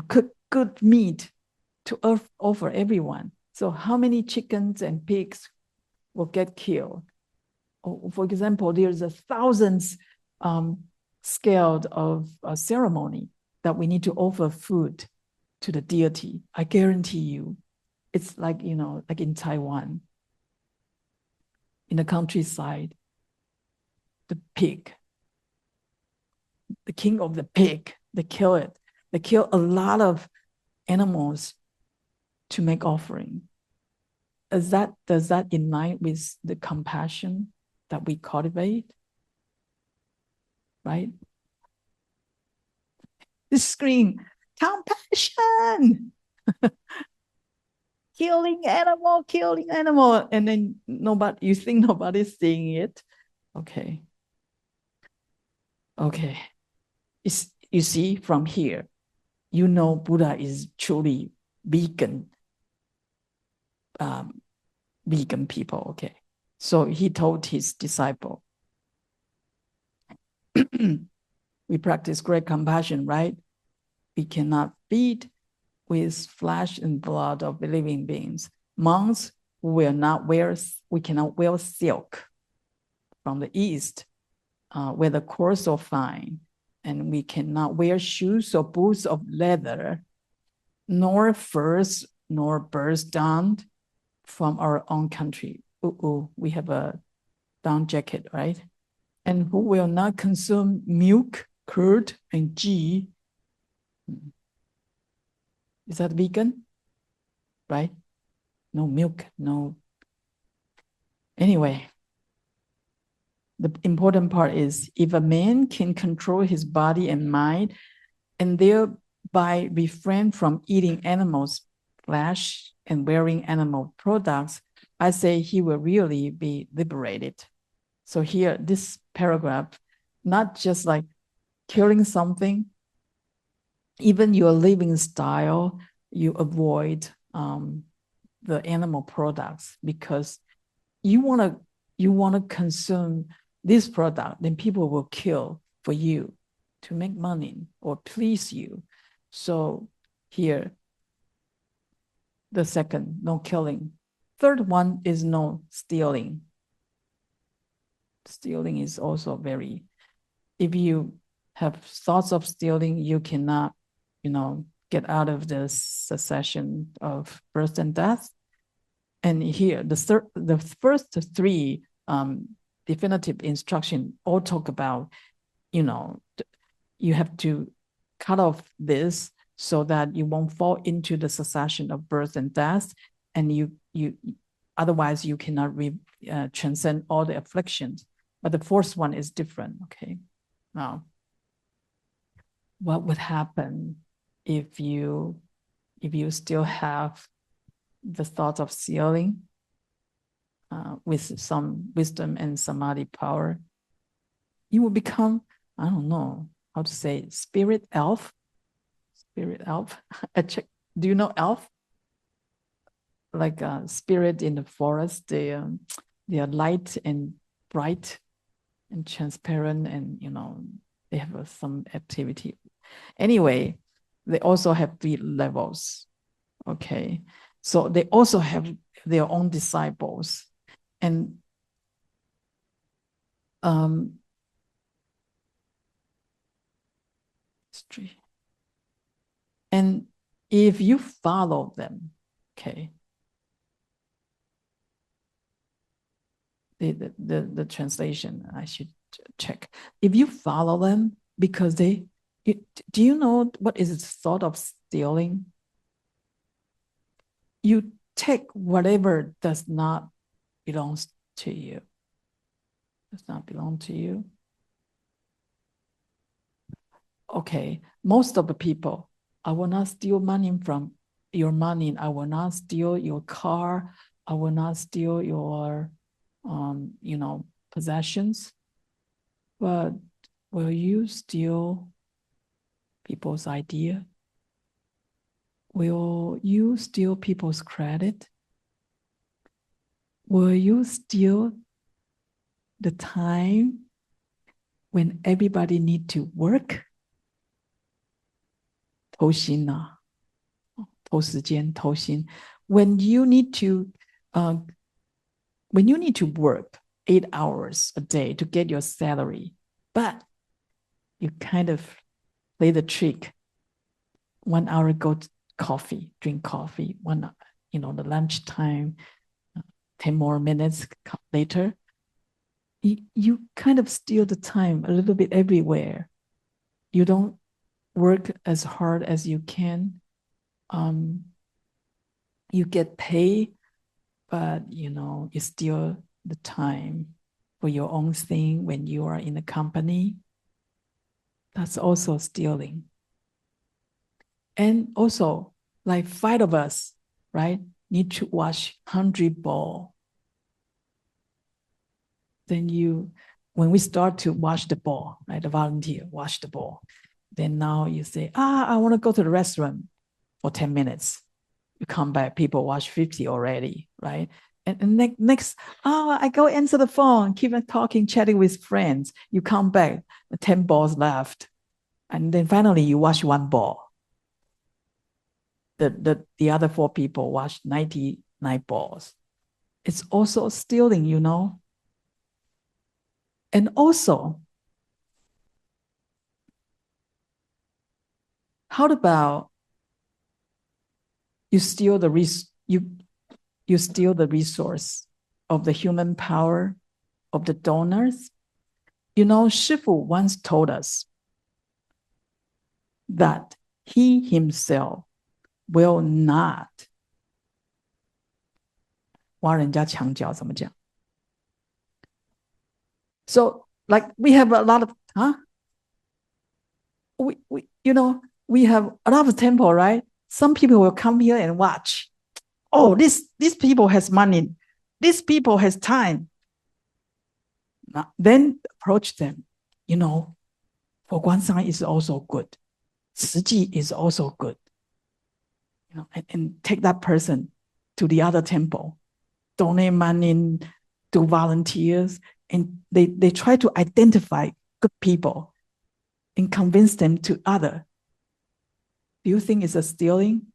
cook good meat to offer everyone. So how many chickens and pigs will get killed? Or, for example, there's 1,000s scaled of a ceremony that we need to offer food to the deity. I guarantee you, it's like, like in Taiwan, in the countryside, the pig, the king of the pig, they kill it. They kill a lot of animals to make offering. does that in line with the compassion that we cultivate? Right? The screen, compassion, killing animal, and then you think nobody's seeing it. Okay. You see from here, Buddha is truly vegan people. Okay, so he told his disciple, we practice great compassion, right? We cannot feed with flesh and blood of living beings. Monks we cannot wear silk from the East, whether coarse or fine, and we cannot wear shoes or boots of leather, nor furs, nor birds down from our own country. We have a down jacket, right? And who will not consume milk, curd, and ghee. Is that vegan? Right? No milk, no. Anyway, the important part is if a man can control his body and mind and thereby refrain from eating animals' flesh and wearing animal products, I say he will really be liberated. So here, this paragraph, not just like killing something, even your living style, you avoid the animal products because you want to consume this product, then people will kill for you to make money or please you. So here, the second, no killing. Third one is no stealing. Stealing is also very, if you have thoughts of stealing, you cannot, get out of the succession of birth and death. And here, the first three definitive instruction all talk about, you have to cut off this so that you won't fall into the succession of birth and death, and you otherwise you cannot transcend all the afflictions. But the fourth one is different. Okay, now what would happen if you still have the thought of stealing with some wisdom and samadhi power? You will become, I don't know how to say, spirit elf. Do you know elf? Like a spirit in the forest. They are light and bright and transparent, and they have some activity. Anyway, they also have 3 levels. Okay, so they also have their own disciples, and and if you follow them, okay, the translation I should check. If you follow them, because do you know what is the thought of stealing? You take whatever does not belong to you. Does not belong to you. Okay, most of the people, I will not steal money from your money. I will not steal your car. I will not steal your, possessions. But will you steal people's idea? Will you steal people's credit? Will you steal the time when everybody need to work? 偷心啊，偷时间，偷心。When you need to work 8 hours a day to get your salary, but you kind of play the trick. 1 hour go to drink coffee. The lunchtime, 10 more minutes later, you kind of steal the time a little bit everywhere. You don't work as hard as you can. You get paid but you steal the time for your own thing when you are in the company. That's also stealing. And also, like 5 of us, right, need to wash 100 ball. Then when we start to wash the ball, right, the volunteer wash the ball, then now you say, I want to go to the restaurant for 10 minutes. You come back, people wash 50 already, right? And next, I go answer the phone, keep on talking, chatting with friends. You come back, 10 balls left. And then finally you wash 1 ball. The other 4 people wash 99 balls. It's also stealing, And also, how about you steal the resource of the human power of the donors? Shifu once told us that he himself will not. 挖人家墙角怎么讲? So, like we have a lot of, we have a lot of temple, right? Some people will come here and watch. Oh, these people has money. These people has time. Now, then approach them. For Guansang is also good. Siji is also good. And take that person to the other temple. Donate money to volunteers. And they try to identify good people and convince them to other. Do you think it's a stealing?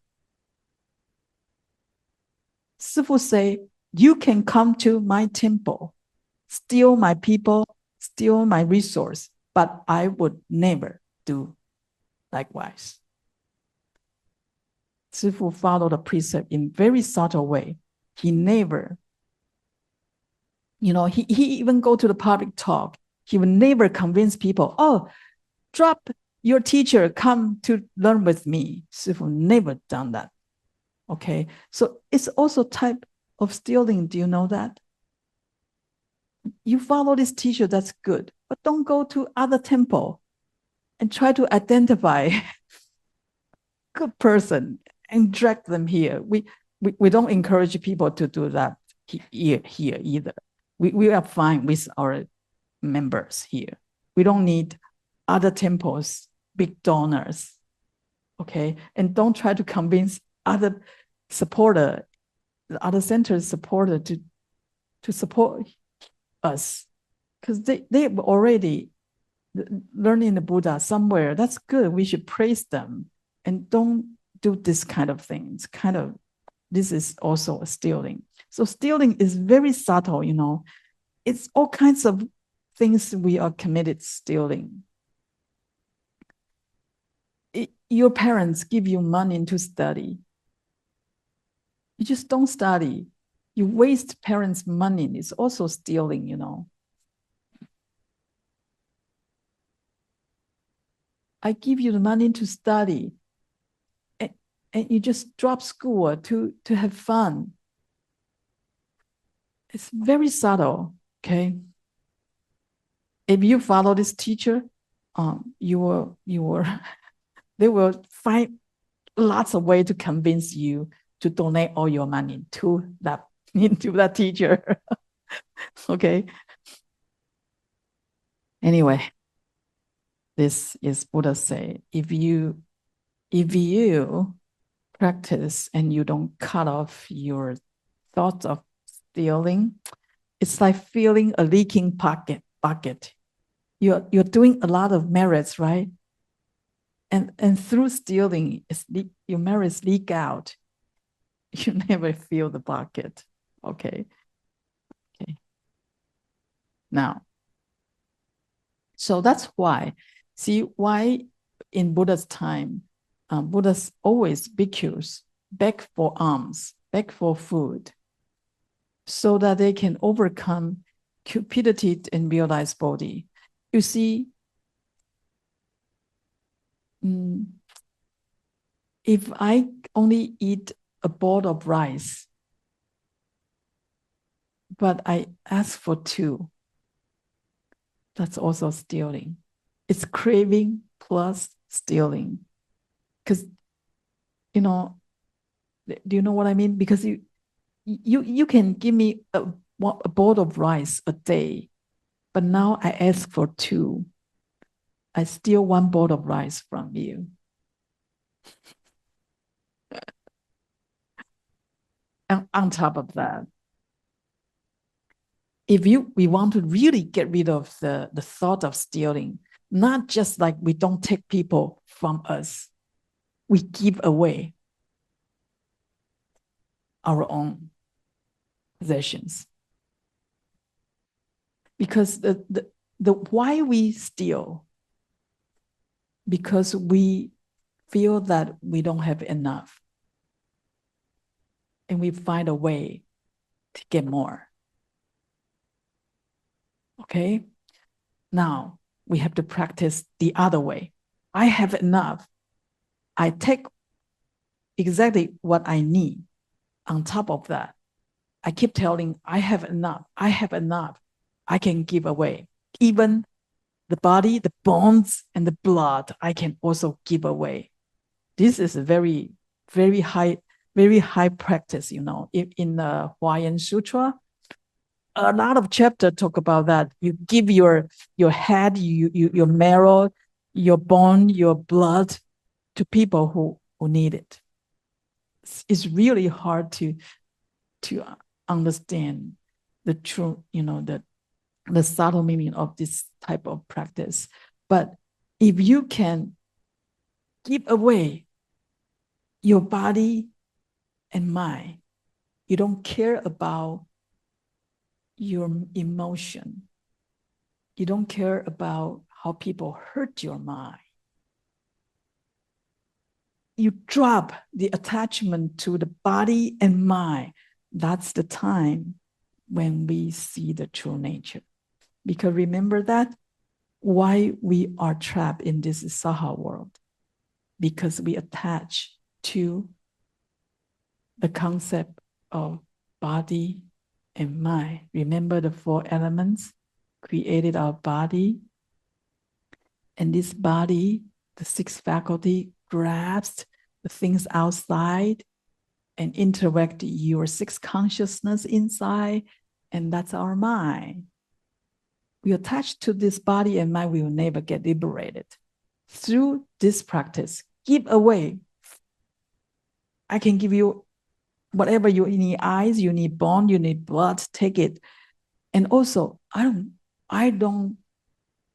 Sifu say, you can come to my temple, steal my people, steal my resource, but I would never do likewise. Sifu followed the precept in very subtle way. He never, he even go to the public talk. He would never convince people, drop your teacher, come to learn with me. Sifu never done that. Okay, so it's also type of stealing. Do you know that? You follow this teacher, that's good, but don't go to other temple and try to identify good person and drag them here. We don't encourage people to do that here either. We are fine with our members here. We don't need other temples, big donors. Okay, and don't try to convince other supporter, the other centers supporter to support us, because they already learning the Buddha somewhere. That's good. We should praise them and don't do this kind of things. This is also a stealing. So stealing is very subtle, It's all kinds of things we are committed stealing. Your parents give you money to study. You just don't study. You waste parents' money. It's also stealing, I give you the money to study, and you just drop school to have fun. It's very subtle, okay? If you follow this teacher, they will find lots of ways to convince you to donate all your money to that teacher. Okay. Anyway, this is Buddha say, if you practice and you don't cut off your thoughts of stealing, it's like filling a leaking bucket. You're doing a lot of merits, right? And through stealing, your merits leak out. You never fill the bucket. Okay. Now, so that's why. See why in Buddha's time, Buddha's always bhikkhus beg for alms, beg for food, so that they can overcome cupidity and realize Bodhi. You see, if I only eat a bowl of rice, but I ask for 2. That's also stealing. It's craving plus stealing. Because, do you know what I mean? Because you can give me a bowl of rice a day, but now I ask for 2. I steal 1 bowl of rice from you. And on top of that, if we want to really get rid of the thought of stealing, not just like we don't take people from us, we give away our own possessions. Because the why we steal, because we feel that we don't have enough, and we find a way to get more. Okay, now we have to practice the other way. I have enough. I take exactly what I need. On top of that, I keep telling I have enough. I have enough. I can give away. Even the body, the bones, and the blood, I can also give away. This is a very, very high practice, in the Huayan Sutra. A lot of chapters talk about that. You give your head, your marrow, your bone, your blood to people who need it. It's really hard to understand the true, the subtle meaning of this type of practice. But if you can give away your body and mind, you don't care about your emotion. You don't care about how people hurt your mind. You drop the attachment to the body and mind. That's the time when we see the true nature. Because remember that why we are trapped in this Saha world, because we attach to the concept of body and mind. Remember the 4 elements created our body, and this body, the 6 faculty, grasps the things outside and interact your 6 consciousness inside, and that's our mind. We attach to this body and mind, we will never get liberated. Through this practice, give away. I can give you whatever you need, eyes, you need bone, you need blood, take it. And also,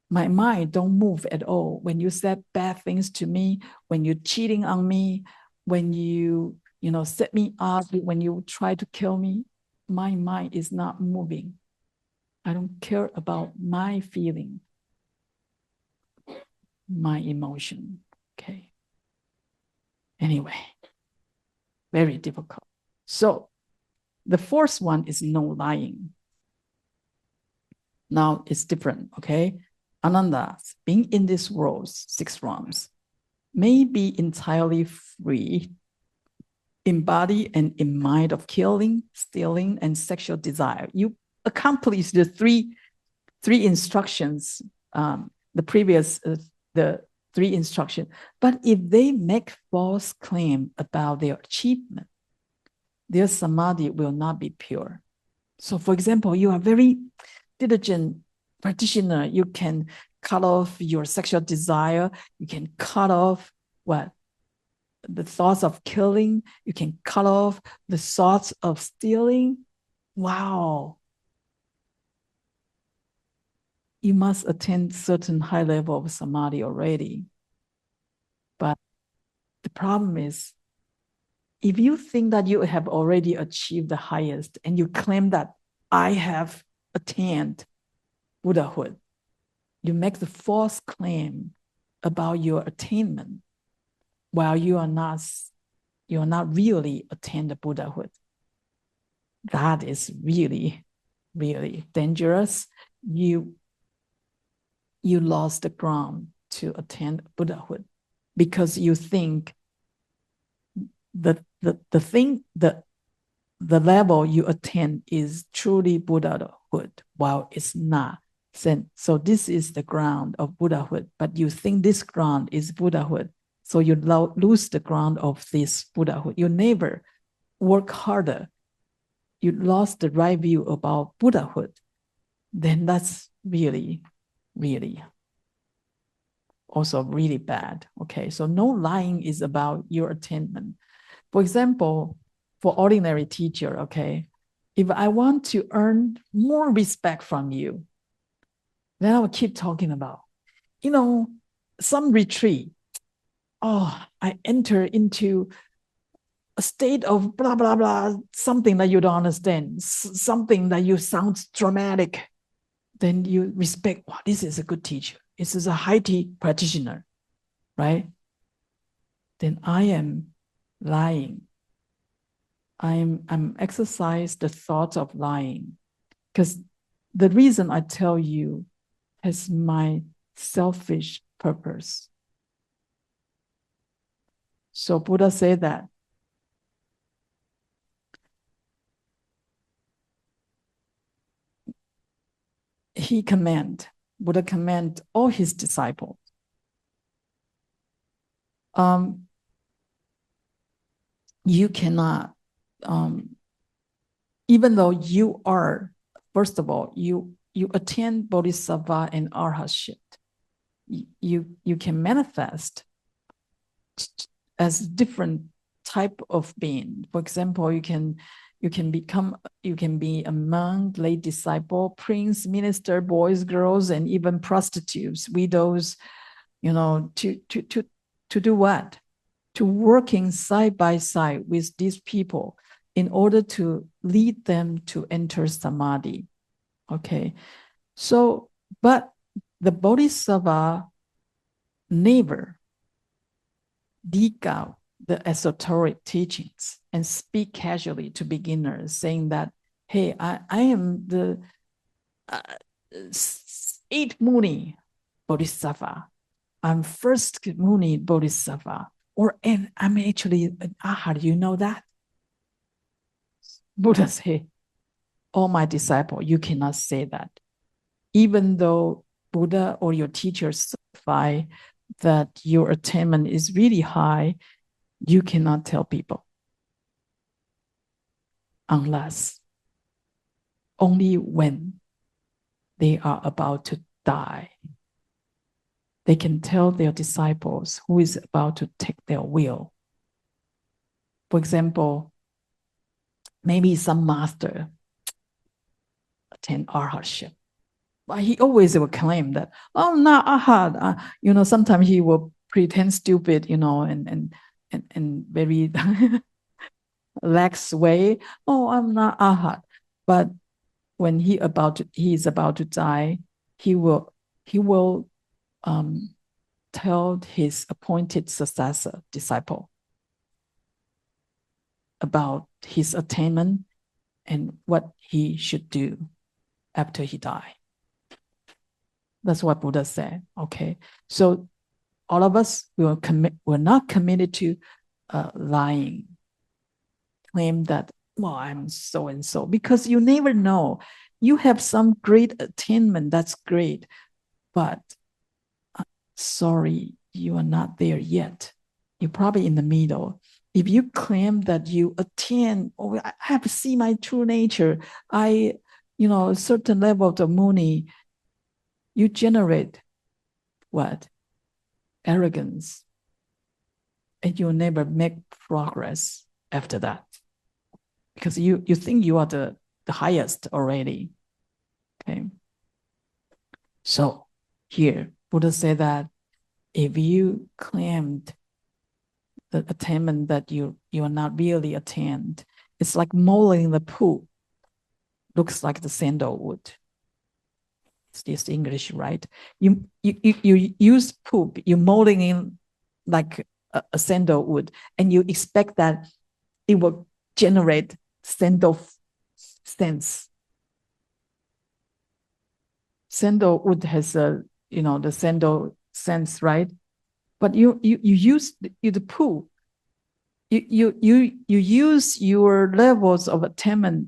my mind don't move at all. When you said bad things to me, when you're cheating on me, when you set me up, when you try to kill me, my mind is not moving. I don't care about my feeling, my emotion. Okay. Anyway, very difficult. So the 4th one is no lying. Now it's different, okay? Ananda, being in this world, 6 realms, may be entirely free in body and in mind of killing, stealing, and sexual desire. You accomplish the three instructions, the previous, the 3 instructions. But if they make false claim about their achievement, their samadhi will not be pure. So for example, you are very diligent practitioner. You can cut off your sexual desire. You can cut off the thoughts of killing. You can cut off the thoughts of stealing. Wow. You must attain certain high level of samadhi already. But the problem is, if you think that you have already achieved the highest and you claim that I have attained Buddhahood, you make the false claim about your attainment while you are not really attained the Buddhahood. That is really, really dangerous. You lost the ground to attain Buddhahood because you think the the level you attain is truly Buddhahood, while it's not. So this is the ground of Buddhahood, but you think this ground is Buddhahood, so you lose the ground of this Buddhahood. You never work harder. You lost the right view about Buddhahood. Then that's really, really also really bad. Okay, so no lying is about your attainment. For example, for ordinary teacher, okay, if I want to earn more respect from you, then I will keep talking about, some retreat. Oh, I enter into a state of blah, blah, blah, something that you don't understand, something that you sounds dramatic. Then you respect, wow, this is a good teacher. This is a high-tea practitioner, right? Then I am lying. I'm exercise the thought of lying, because the reason I tell you has my selfish purpose. So Buddha said that Buddha command all his disciples. You cannot, even though you are, first of all, you attain bodhisattva and arhatship, you can manifest as different type of being. For example, you can be a monk, lay disciple, prince, minister, boys, girls, and even prostitutes, widows, to do what? To working side by side with these people in order to lead them to enter samadhi. Okay, so, but the bodhisattva never dig out the esoteric teachings and speak casually to beginners, saying that, hey, I am the 8th Muni Bodhisattva. I'm first Muni Bodhisattva. And I'm actually an Arhat, you know that? Buddha said, oh, my disciple, you cannot say that. Even though Buddha or your teacher certify that your attainment is really high, you cannot tell people. Unless only when they are about to die, they can tell their disciples who is about to take their will. For example, maybe some master attain arhatship, but he always will claim that, oh, not arhat. Sometimes he will pretend stupid, and very lax way. Oh, I'm not arhat. But when he is about to die, he will tell his appointed successor disciple about his attainment and what he should do after he die. That's what Buddha said. Okay, so all of us we're not committed to lying, claim that, well, I'm so and so, because you never know. You have some great attainment, that's great, but sorry, you are not there yet. You're probably in the middle. If you claim that you attain, I have to see my true nature, a certain level of the Muni, you generate what? Arrogance. And you'll never make progress after that. Because you think you are the highest already. Okay. So here, Buddha said that if you claimed the attainment that you are not really attained, it's like molding the pool. Looks like the sandalwood. It's just English, right? You use poop, you're molding in like a sandalwood, and you expect that it will generate sandal sense. Sandalwood has the sandal sense, right? But you use the pool you use your levels of attainment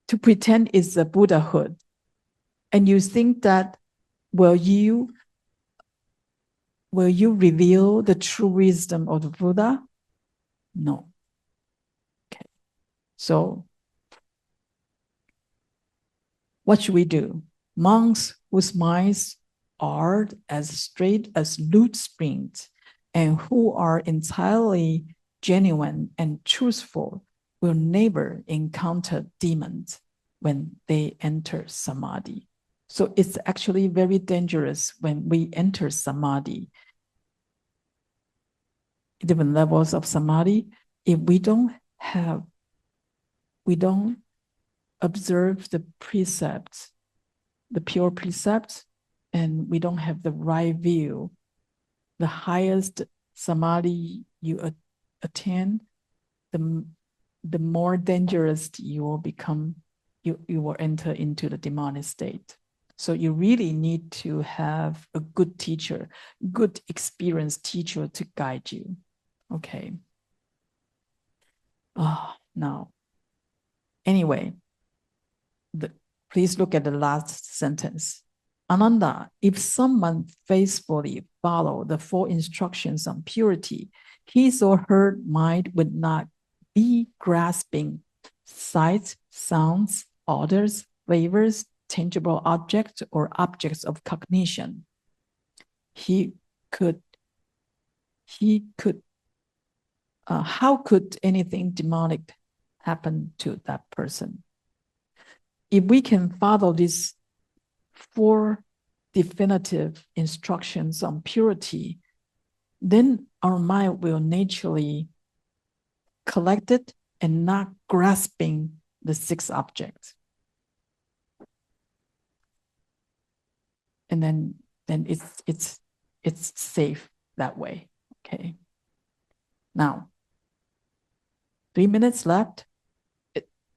to pretend it's a Buddhahood, and you think that will you reveal the true wisdom of the Buddha? No. Okay. So what should we do? Monks whose minds are as straight as lute springs and who are entirely genuine and truthful will never encounter demons when they enter samadhi. So it's actually very dangerous when we enter samadhi, different levels of samadhi. If we don't observe the precepts, the pure precepts, and we don't have the right view, the highest samadhi you attain, the more dangerous you will become, you will enter into the demonic state. So you really need to have a good teacher, good experienced teacher to guide you. Okay. Now, anyway, please look at the last sentence. Ananda, if someone faithfully follow the 4 instructions on purity, his or her mind would not be grasping sights, sounds, odors, flavors, tangible objects, or objects of cognition. How could anything demonic happen to that person? If we can follow these 4 definitive instructions on purity, then our mind will naturally collect it and not grasping the 6 objects. And then it's safe that way. Okay. Now, 3 minutes left.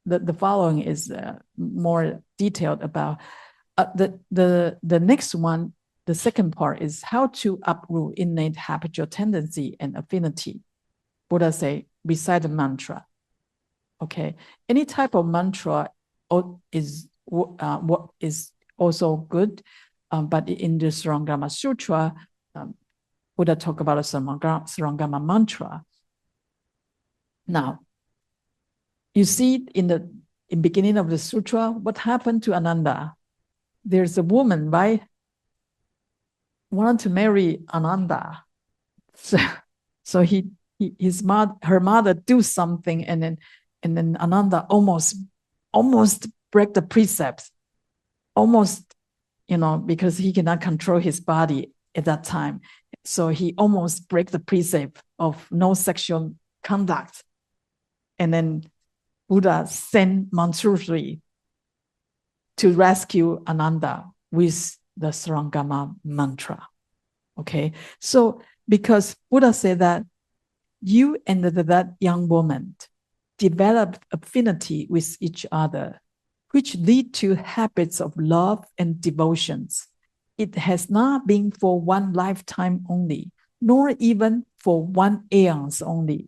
The following is more detailed about the next one. The second part is how to uproot innate habitual tendency and affinity. Buddha say, recite a mantra. Okay, any type of mantra is what is also good, but in the Śurangama Sutra, Buddha talk about a Śurangama mantra. Now, you see in beginning of the sutra, what happened to Ananda? There's a woman, right? Wanted to marry Ananda. So her mother do something, and then Ananda almost break the precepts, almost, because he cannot control his body at that time. So he almost break the precept of no sexual conduct. And then Buddha sent Manjusri to rescue Ananda with the Śurangama mantra. Okay, so because Buddha said that you and that young woman develop affinity with each other, which lead to habits of love and devotions. It has not been for one lifetime only, nor even for one aeons only.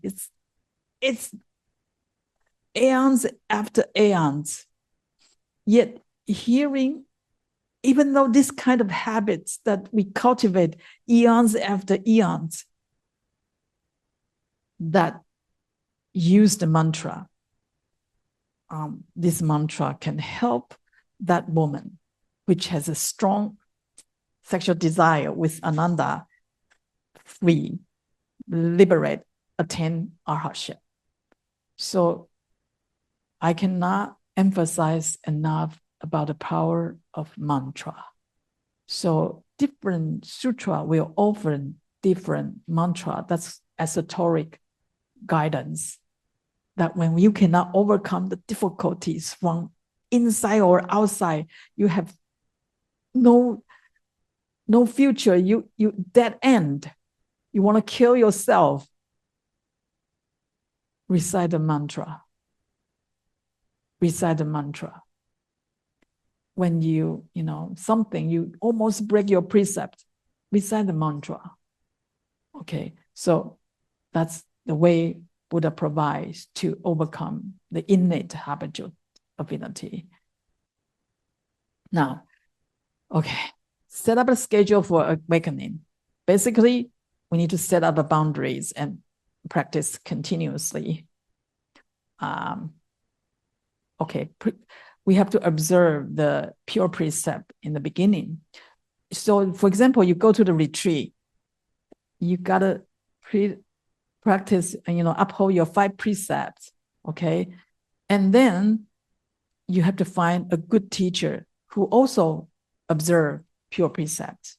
It's aeons after aeons. Yet hearing, even though this kind of habits that we cultivate eons after eons, that use the mantra, this mantra can help that woman, which has a strong sexual desire with Ananda, free, liberate, attain arhatship. So I cannot emphasize enough about the power of mantra. So different sutra will offer different mantra. That's esoteric guidance, that when you cannot overcome the difficulties from inside or outside, you have no future, you dead end, you want to kill yourself, recite the mantra. Recite the mantra. When something, you almost break your precept, recite the mantra. Okay, so that's the way Buddha provides to overcome the innate habitual affinity. Now, okay, set up a schedule for awakening. Basically, we need to set up the boundaries and practice continuously. Okay, we have to observe the pure precept in the beginning. So, for example, you go to the retreat, you gotta practice and uphold your 5 precepts. Okay, and then you have to find a good teacher who also observe pure precepts.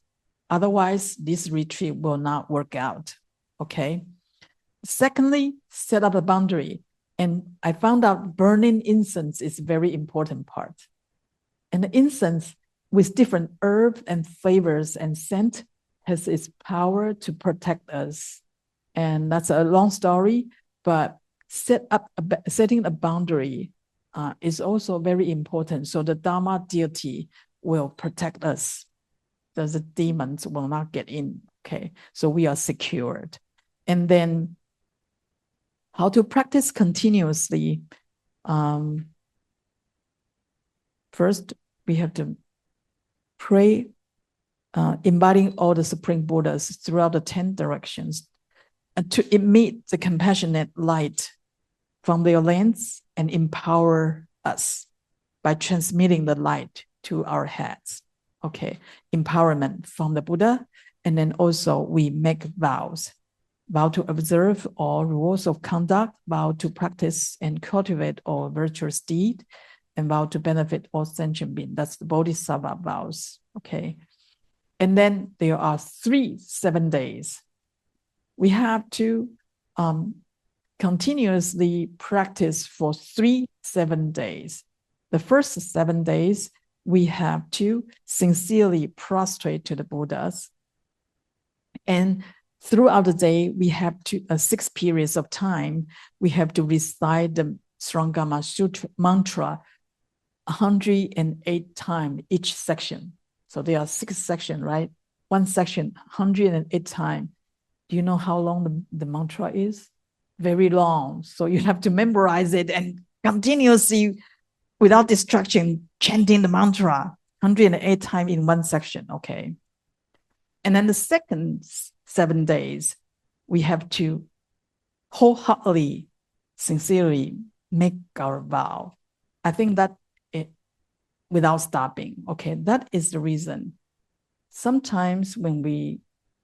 Otherwise, this retreat will not work out. Okay. Secondly, set up a boundary. And I found out burning incense is a very important part. And the incense with different herbs and flavors and scent has its power to protect us. And that's a long story, but setting a boundary is also very important. So the Dharma deity will protect us. The demons will not get in. Okay, so we are secured. And then how to practice continuously. First, we have to pray, embodying all the Supreme Buddhas throughout the 10 directions, and to emit the compassionate light from their lens and empower us by transmitting the light to our heads. Okay, empowerment from the Buddha. And then also we make vows. Vow to observe all rules of conduct, vow to practice and cultivate all virtuous deed, and vow to benefit all sentient beings. That's the Bodhisattva vows. Okay. And then there are 3 7 days. We have to continuously practice for 3 7 days. The first 7 days, we have to sincerely prostrate to the Buddhas. And throughout the day, we have to 6 periods of time, we have to recite the Śurangama Sutra mantra 108 times each section. So there are 6 sections, right? One section, 108 times. Do you know how long the mantra is? Very long. So you have to memorize it and continuously, without distraction, chanting the mantra 108 times in one section. Okay. And then the second 7 days, we have to wholeheartedly, sincerely make our vow. I think that without stopping. Okay, that is the reason. Sometimes when we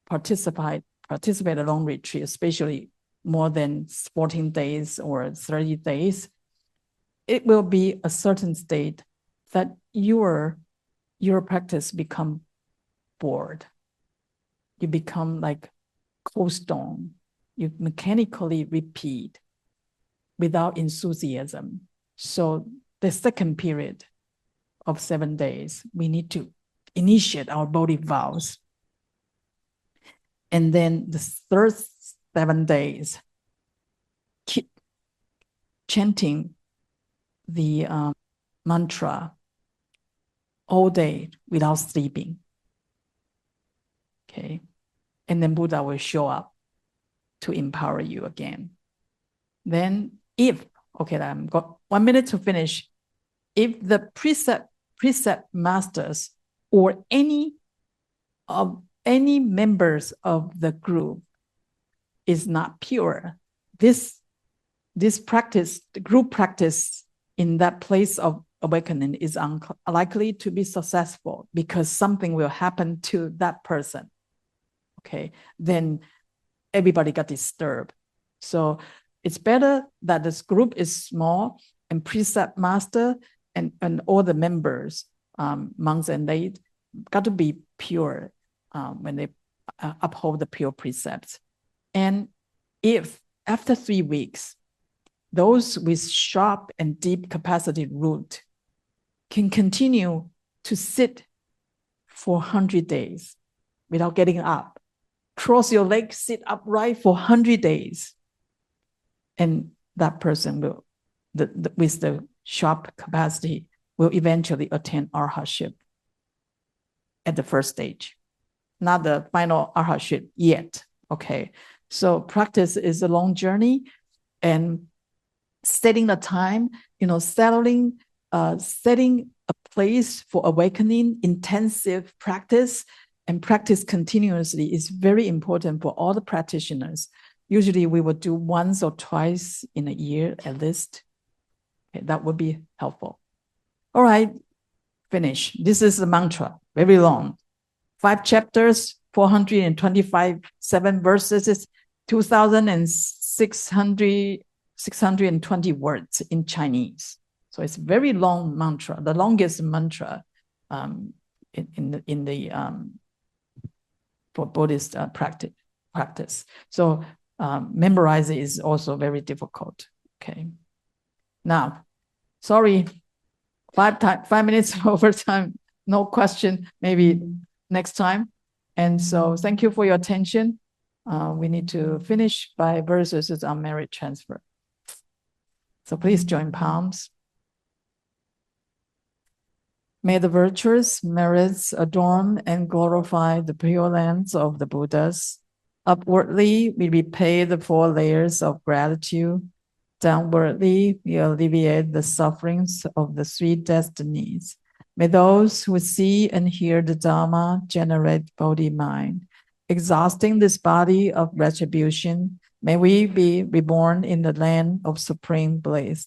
participate a long retreat, especially more than 14 days or 30 days, it will be a certain state that your practice become bored. You become like cold stone. You mechanically repeat without enthusiasm. So the second period of 7 days, we need to initiate our Bodhi vows. And then the third 7 days, keep chanting the mantra all day without sleeping. Okay. And then Buddha will show up to empower you again. Then if, okay, I've got 1 minute to finish. If the precept masters or any members of the group is not pure, this practice, the group practice in that place of awakening is unlikely to be successful because something will happen to that person. Okay, then everybody got disturbed. So it's better that this group is small and precept master and all the members, monks and lay, got to be pure when they uphold the pure precepts. And if after 3 weeks, those with sharp and deep capacity root can continue to sit for 100 days without getting up, cross your legs, sit upright for 100 days, and that person will, with the sharp capacity, will eventually attain arhatship at the first stage, not the final arhatship yet. Okay, so practice is a long journey, and setting the time, setting a place for awakening, intensive practice, and practice continuously is very important for all the practitioners. Usually we would do once or twice in a year at least. Okay, that would be helpful. All right, finish. This is the mantra, very long. 5 chapters, 427 verses, 2,620 words in Chinese. So it's a very long mantra, the longest mantra for Buddhist practice. So memorize it is also very difficult. Okay. Now, sorry, 5 minutes over time. No question. Maybe next time. And so thank you for your attention. We need to finish by verses on merit transfer. So please join palms. May the virtuous merits adorn and glorify the pure lands of the Buddhas. Upwardly, we repay the 4 layers of gratitude. Downwardly, we alleviate the sufferings of the 3 destinies. May those who see and hear the Dharma generate Bodhi mind. Exhausting this body of retribution, may we be reborn in the land of supreme bliss.